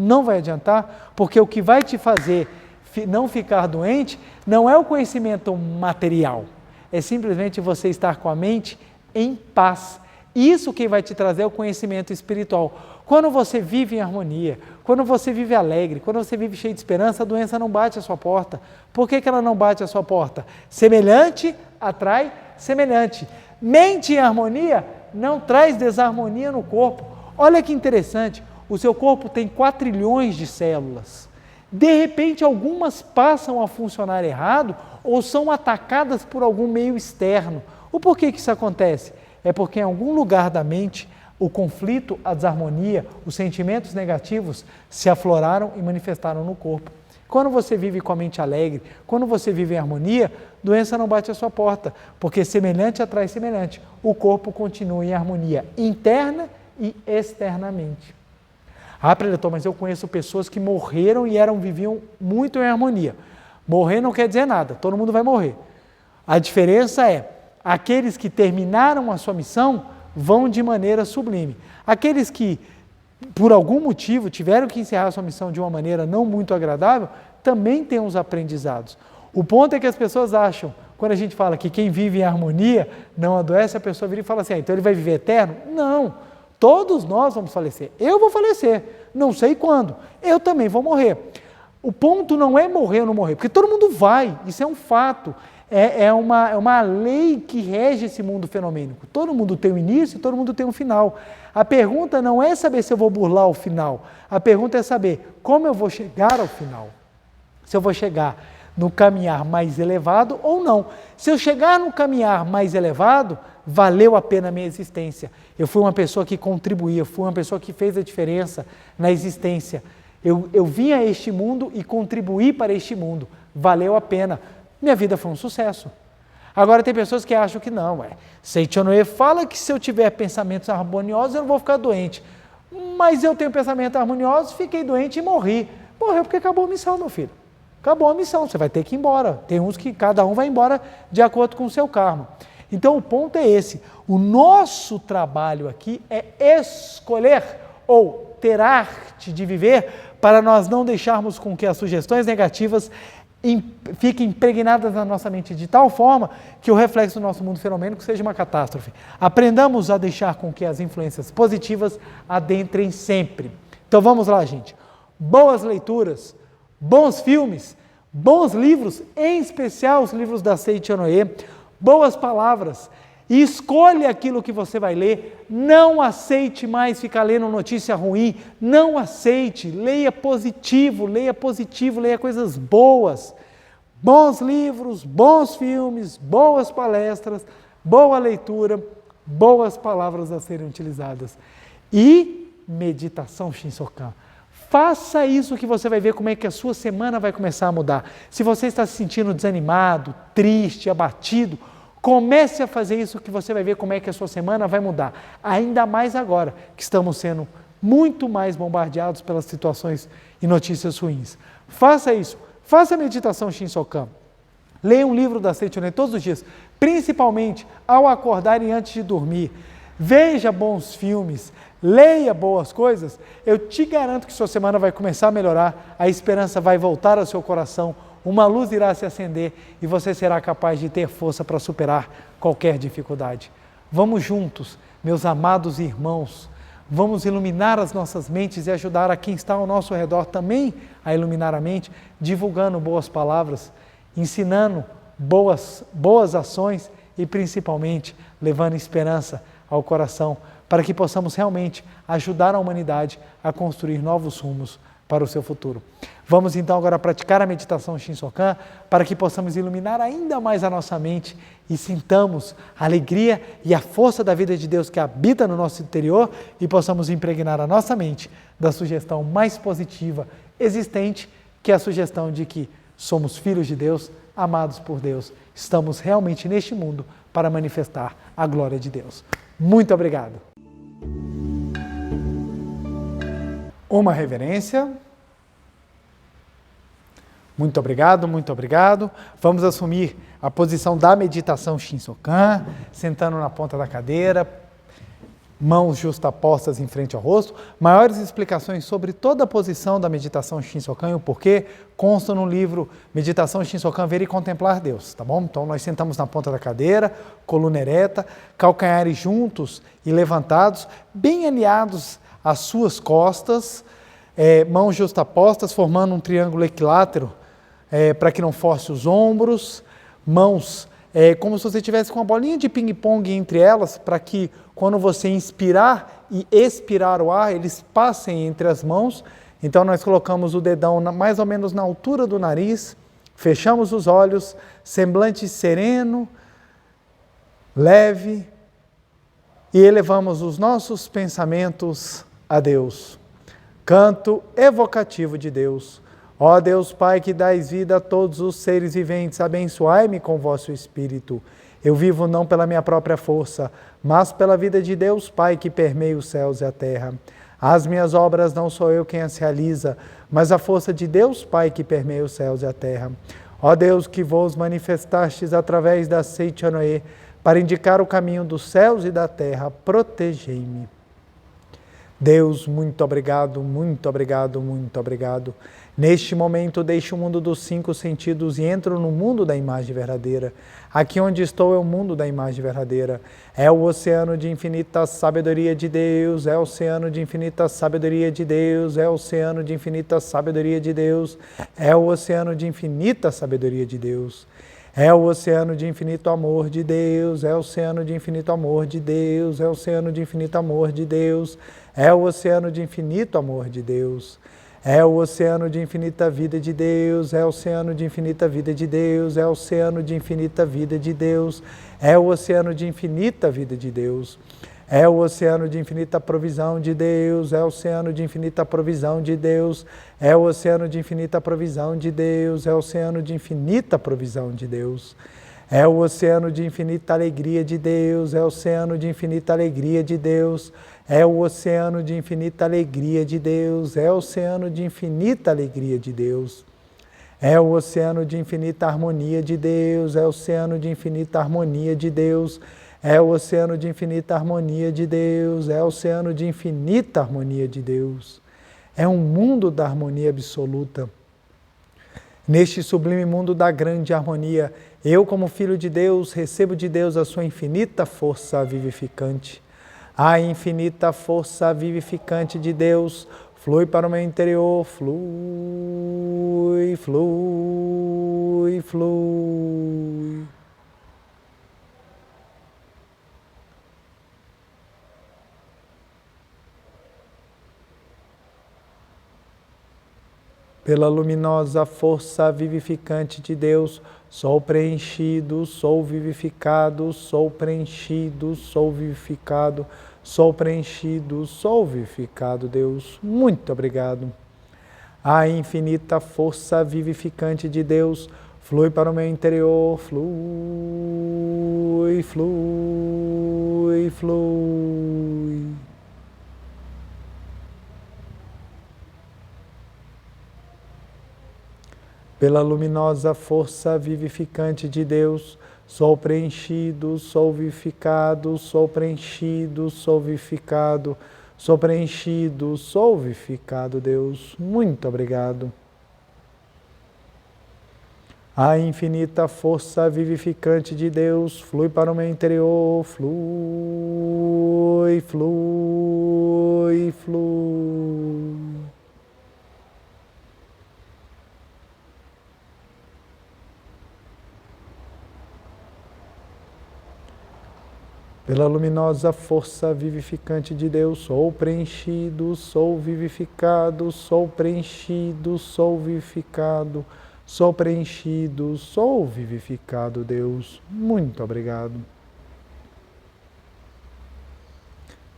porque o que vai te fazer não ficar doente não é o conhecimento material, é simplesmente você estar com a mente em paz. Isso que vai te trazer é o conhecimento espiritual. Quando você vive em harmonia, quando você vive alegre, quando você vive cheio de esperança, a doença não bate à sua porta. Por que ela não bate à sua porta? Semelhante atrai semelhante. Mente em harmonia não traz desarmonia no corpo. Olha que interessante, o seu corpo tem 4 trilhões de células. De repente, algumas passam a funcionar errado ou são atacadas por algum meio externo. O porquê que isso acontece? É porque em algum lugar da mente o conflito, a desarmonia, os sentimentos negativos se afloraram e manifestaram no corpo. Quando você vive com a mente alegre, quando você vive em harmonia, doença não bate à sua porta, porque semelhante atrai semelhante. O corpo continua em harmonia interna e externamente. Ah, preletor, mas eu conheço pessoas que morreram e viviam muito em harmonia. Morrer não quer dizer nada, todo mundo vai morrer. A diferença é, aqueles que terminaram a sua missão vão de maneira sublime. Aqueles que, por algum motivo, tiveram que encerrar a sua missão de uma maneira não muito agradável, também têm uns aprendizados. O ponto é que as pessoas acham, quando a gente fala que quem vive em harmonia não adoece, a pessoa vira e fala assim, então ele vai viver eterno? Não, todos nós vamos falecer. Eu vou falecer, não sei quando, eu também vou morrer. O ponto não é morrer ou não morrer, porque todo mundo vai, isso é um fato. É uma lei que rege esse mundo fenomênico. Todo mundo tem um início e todo mundo tem um final. A pergunta não é saber se eu vou burlar o final. A pergunta é saber como eu vou chegar ao final. Se eu vou chegar no caminhar mais elevado ou não. Se eu chegar no caminhar mais elevado, valeu a pena a minha existência. Eu fui uma pessoa que contribuía, fui uma pessoa que fez a diferença na existência. Eu vim a este mundo e contribuí para este mundo. Valeu a pena. Minha vida foi um sucesso. Agora tem pessoas que acham que não. Seichonoe fala que se eu tiver pensamentos harmoniosos eu não vou ficar doente. Mas eu tenho pensamentos harmoniosos, fiquei doente e morri. Morreu porque acabou a missão, meu filho. Acabou a missão, você vai ter que ir embora. Tem uns que cada um vai embora de acordo com o seu karma. Então o ponto é esse. O nosso trabalho aqui é escolher ou ter arte de viver para nós não deixarmos com que as sugestões negativas fiquem impregnadas na nossa mente de tal forma que o reflexo do nosso mundo fenomênico seja uma catástrofe. Aprendamos a deixar com que as influências positivas adentrem sempre. Então vamos lá, gente. Boas leituras, bons filmes, bons livros, em especial os livros da Seichonoe, boas palavras. E escolha aquilo que você vai ler, não aceite mais ficar lendo notícia ruim, não aceite, leia positivo, leia coisas boas, bons livros, bons filmes, boas palestras, boa leitura, boas palavras a serem utilizadas. E meditação Shinsokan. Faça isso que você vai ver como é que a sua semana vai começar a mudar. Se você está se sentindo desanimado, triste, abatido, comece a fazer isso que você vai ver como é que a sua semana vai mudar. Ainda mais agora que estamos sendo muito mais bombardeados pelas situações e notícias ruins. Faça isso. Faça a meditação Shinsokan. Leia um livro da Seichonoe todos os dias, principalmente ao acordar e antes de dormir. Veja bons filmes, leia boas coisas. Eu te garanto que sua semana vai começar a melhorar, a esperança vai voltar ao seu coração, uma luz irá se acender e você será capaz de ter força para superar qualquer dificuldade. Vamos juntos, meus amados irmãos, vamos iluminar as nossas mentes e ajudar a quem está ao nosso redor também a iluminar a mente, divulgando boas palavras, ensinando boas ações e principalmente levando esperança ao coração para que possamos realmente ajudar a humanidade a construir novos rumos para o seu futuro. Vamos então agora praticar a meditação Shinsokan para que possamos iluminar ainda mais a nossa mente e sintamos a alegria e a força da vida de Deus que habita no nosso interior e possamos impregnar a nossa mente da sugestão mais positiva existente, que é a sugestão de que somos filhos de Deus, amados por Deus, estamos realmente neste mundo para manifestar a glória de Deus. Muito obrigado. Uma reverência. Muito obrigado, muito obrigado. Vamos assumir a posição da meditação Shinsokan, sentando na ponta da cadeira, mãos justapostas em frente ao rosto. Maiores explicações sobre toda a posição da meditação Shinsokan e o porquê constam no livro Meditação Shinsokan, Ver e Contemplar Deus, tá bom? Então nós sentamos na ponta da cadeira, coluna ereta, calcanhares juntos e levantados, bem alinhados às suas costas, mãos justapostas, formando um triângulo equilátero, para que não force os ombros, mãos como se você tivesse com uma bolinha de ping-pong entre elas, para que quando você inspirar e expirar o ar, eles passem entre as mãos. Então nós colocamos o dedão mais ou menos na altura do nariz, fechamos os olhos, semblante sereno, leve, e elevamos os nossos pensamentos a Deus. Canto evocativo de Deus. Ó Deus Pai, que dais vida a todos os seres viventes, abençoai-me com vosso Espírito. Eu vivo não pela minha própria força, mas pela vida de Deus Pai, que permeia os céus e a terra. As minhas obras não sou eu quem as realiza, mas a força de Deus Pai, que permeia os céus e a terra. Ó Deus, que vos manifestastes através da seite Noé, para indicar o caminho dos céus e da terra, protegei-me. Deus, muito obrigado, muito obrigado, muito obrigado. Neste momento, deixo o mundo dos 5 sentidos e entro no mundo da imagem verdadeira. Aqui onde estou é o mundo da imagem verdadeira. É o oceano de infinita sabedoria de Deus, é o oceano de infinita sabedoria de Deus, é o oceano de infinita sabedoria de Deus, é o oceano de infinita sabedoria de Deus. É o oceano de infinito amor de Deus, é o oceano de infinito amor de Deus, é o oceano de infinito amor de Deus, é o oceano de infinito amor de Deus. É o oceano de infinita vida de Deus, é o oceano de infinita vida de Deus, é o oceano de infinita vida de Deus, é o oceano de infinita vida de Deus. É o oceano de infinita provisão de Deus, é o oceano de infinita provisão de Deus, é o oceano de infinita provisão de Deus, é o oceano de infinita provisão de Deus. É o oceano de infinita alegria de Deus, é o oceano de infinita alegria de Deus, é o oceano de infinita alegria de Deus, é o oceano de infinita alegria de Deus. É o oceano de infinita harmonia de Deus, é o oceano de infinita harmonia de Deus, é o oceano de infinita harmonia de Deus, é o oceano de infinita harmonia de Deus. É um mundo da harmonia absoluta. Neste sublime mundo da grande harmonia, eu, como filho de Deus, recebo de Deus a sua infinita força vivificante. A infinita força vivificante de Deus flui para o meu interior, flui, flui, flui. Pela luminosa força vivificante de Deus, sou preenchido, sou vivificado, sou preenchido, sou vivificado, sou preenchido, sou vivificado, Deus. Muito obrigado. A infinita força vivificante de Deus flui para o meu interior, flui, flui, flui. Pela luminosa força vivificante de Deus, sou preenchido, sou vivificado, sou preenchido, sou vivificado, sou preenchido, sou vivificado, Deus. Muito obrigado. A infinita força vivificante de Deus flui para o meu interior, flui, flui, flui. Pela luminosa força vivificante de Deus, sou preenchido, sou vivificado, sou preenchido, sou vivificado, sou preenchido, sou vivificado, Deus. Muito obrigado.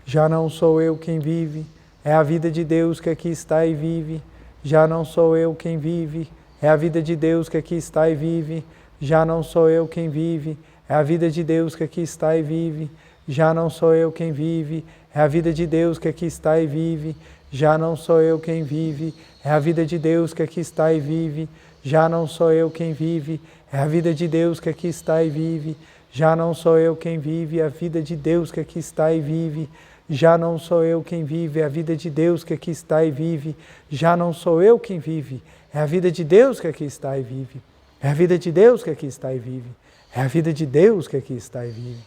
Já não sou eu quem vive, é a vida de Deus que aqui está e vive. Já não sou eu quem vive, é a vida de Deus que aqui está e vive. Já não sou eu quem vive, é a vida de Deus que aqui está e vive. Já não sou eu quem vive, é a vida de Deus que aqui está e vive. Já não sou eu quem vive, é a vida de Deus que aqui está e vive. Já não sou eu quem vive, é a vida de Deus que aqui está e vive. Já não sou eu quem vive, é a vida de Deus que aqui está e vive. Já não sou eu quem vive, é a vida de Deus que aqui está e vive. Já não sou eu quem vive, é a vida de Deus que aqui está e vive. É a vida de Deus que aqui está e vive. É a vida de Deus que aqui está e vive.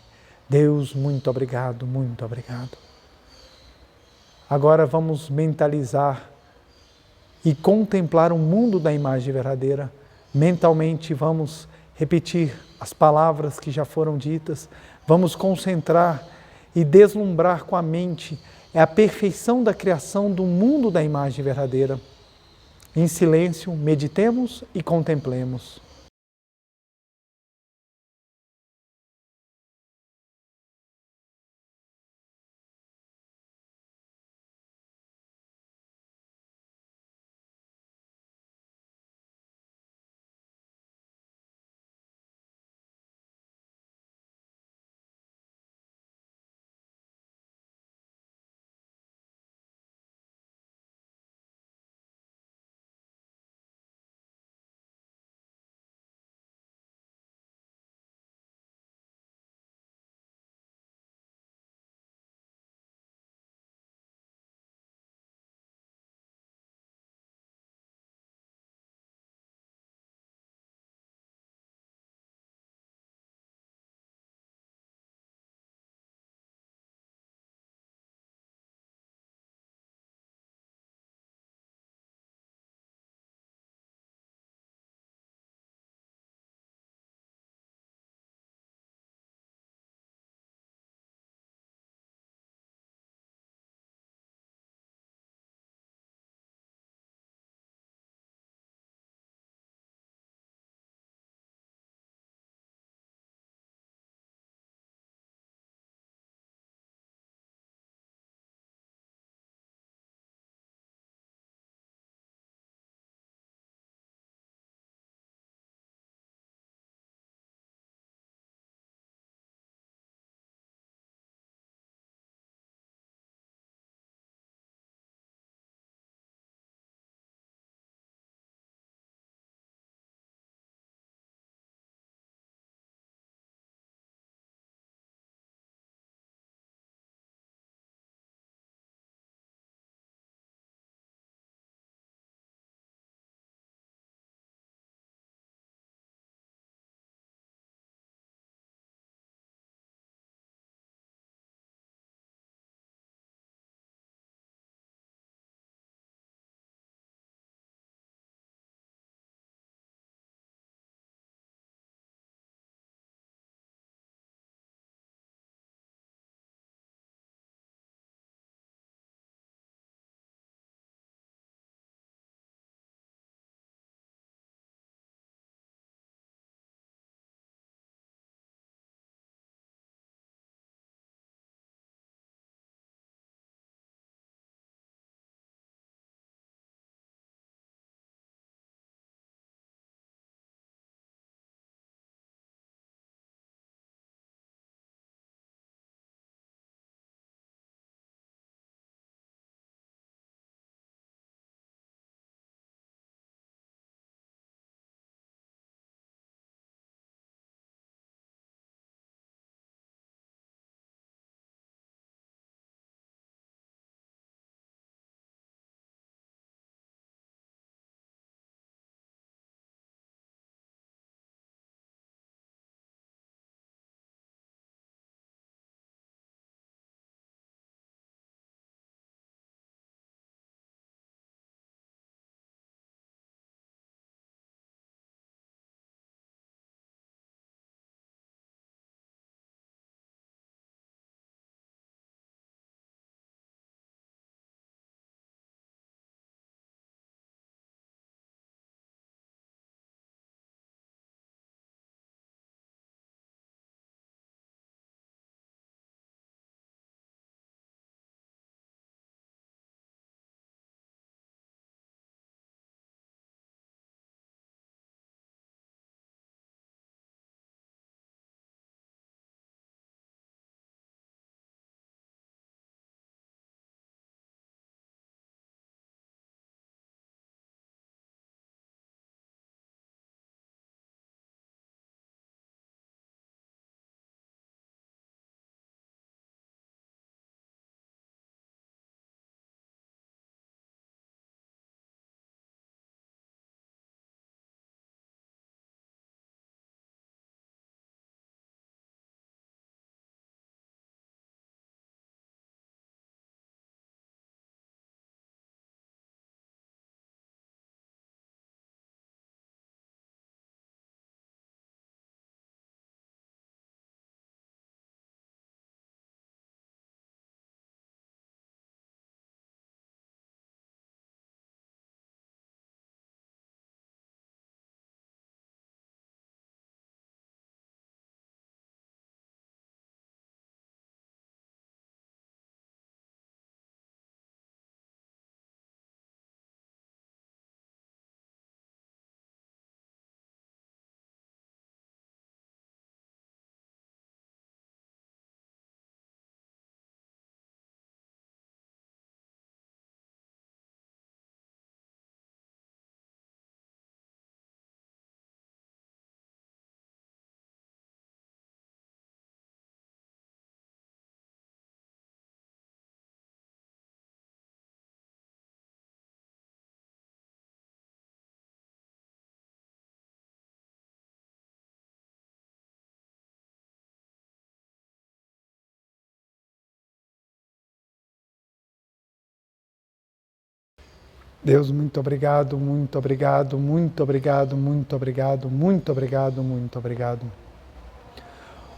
Deus, muito obrigado, muito obrigado. Agora vamos mentalizar e contemplar o mundo da imagem verdadeira. Mentalmente vamos repetir as palavras que já foram ditas, vamos concentrar e deslumbrar com a mente é a perfeição da criação do mundo da imagem verdadeira. Em silêncio, meditemos e contemplemos. Deus, muito obrigado, muito obrigado, muito obrigado, muito obrigado, muito obrigado, muito obrigado.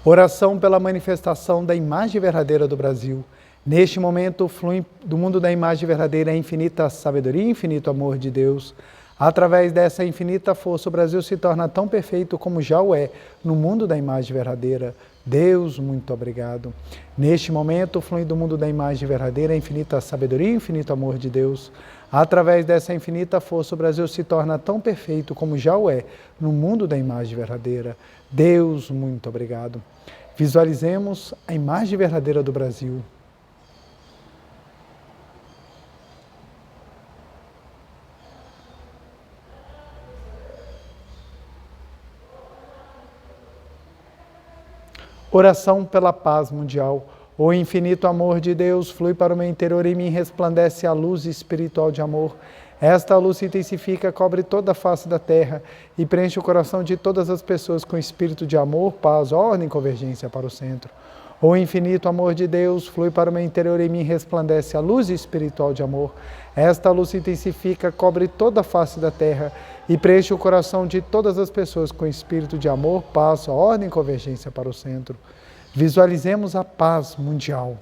Oração pela manifestação da imagem verdadeira do Brasil. Neste momento, flui do mundo da imagem verdadeira a infinita sabedoria e infinito amor de Deus. Através dessa infinita força, o Brasil se torna tão perfeito como já o é no mundo da imagem verdadeira. Deus, muito obrigado. Neste momento, flui do mundo da imagem verdadeira a infinita sabedoria e infinito amor de Deus. Através dessa infinita força, o Brasil se torna tão perfeito como já o é no mundo da imagem verdadeira. Deus, muito obrigado. Visualizemos a imagem verdadeira do Brasil. Oração pela paz mundial. O infinito amor de Deus flui para o meu interior e em mim resplandece a luz espiritual de amor. Esta luz se intensifica, cobre toda a face da terra e preenche o coração de todas as pessoas com espírito de amor, paz, ordem e convergência para o centro. O infinito amor de Deus flui para o meu interior e em mim resplandece a luz espiritual de amor. Esta luz se intensifica, cobre toda a face da terra e preenche o coração de todas as pessoas com espírito de amor, paz, ordem e convergência para o centro. Visualizemos a paz mundial.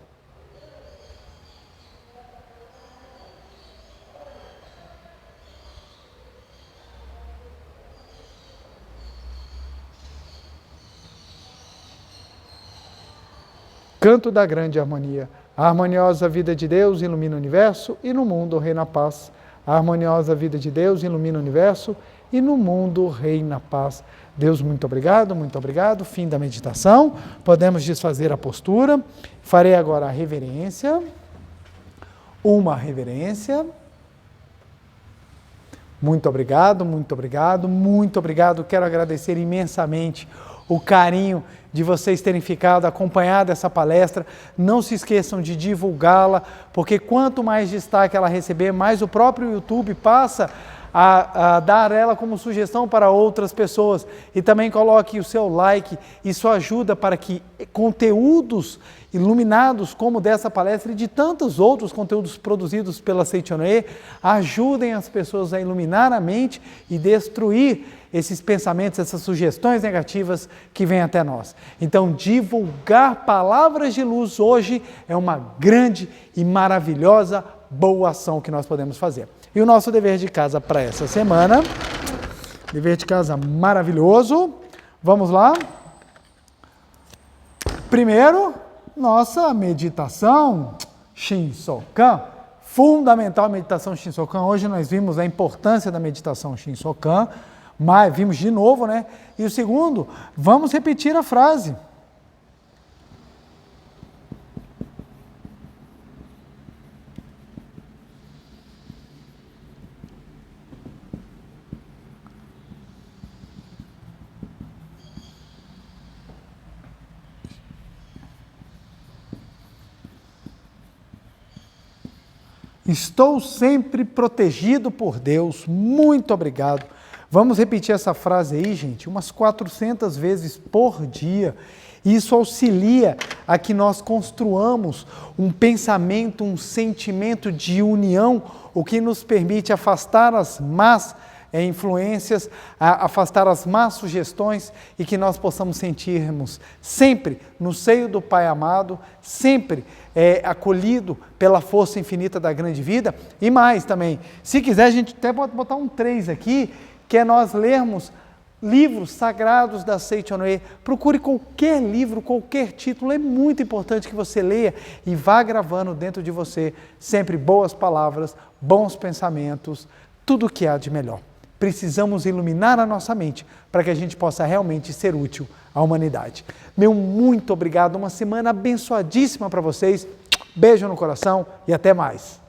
Canto da grande harmonia. A harmoniosa vida de Deus ilumina o universo e no mundo reina a paz. A harmoniosa vida de Deus ilumina o universo e no mundo reina a paz. Deus, muito obrigado, muito obrigado. Fim da meditação. Podemos desfazer a postura. Farei agora a reverência. Uma reverência. Muito obrigado, muito obrigado, muito obrigado. Quero agradecer imensamente o carinho de vocês terem ficado, acompanhado essa palestra. Não se esqueçam de divulgá-la, porque quanto mais destaque ela receber, mais o próprio YouTube passa a dar ela como sugestão para outras pessoas. E também coloque o seu like, isso ajuda para que conteúdos iluminados como dessa palestra e de tantos outros conteúdos produzidos pela Seichonoye ajudem as pessoas a iluminar a mente e destruir esses pensamentos, essas sugestões negativas que vêm até nós. Então, divulgar palavras de luz hoje é uma grande e maravilhosa boa ação que nós podemos fazer. E o nosso dever de casa para essa semana, dever de casa maravilhoso, vamos lá? Primeiro, nossa meditação Shinsokan, fundamental a meditação Shinsokan. Hoje nós vimos a importância da meditação Shinsokan, mas vimos de novo, né? E o segundo, vamos repetir a frase. Estou sempre protegido por Deus. Muito obrigado. Vamos repetir essa frase aí, gente, umas 400 vezes por dia. Isso auxilia a que nós construamos um pensamento, um sentimento de união, o que nos permite afastar as más influências, afastar as más sugestões e que nós possamos sentirmos sempre no seio do Pai amado, sempre acolhido pela força infinita da grande vida. E mais também, se quiser a gente até pode botar um 3 aqui, que é nós lermos livros sagrados da Seichonoye. Procure qualquer livro, qualquer título, é muito importante que você leia e vá gravando dentro de você sempre boas palavras, bons pensamentos, tudo o que há de melhor. Precisamos iluminar a nossa mente para que a gente possa realmente ser útil à humanidade. Meu muito obrigado, uma semana abençoadíssima para vocês. Beijo no coração e até mais.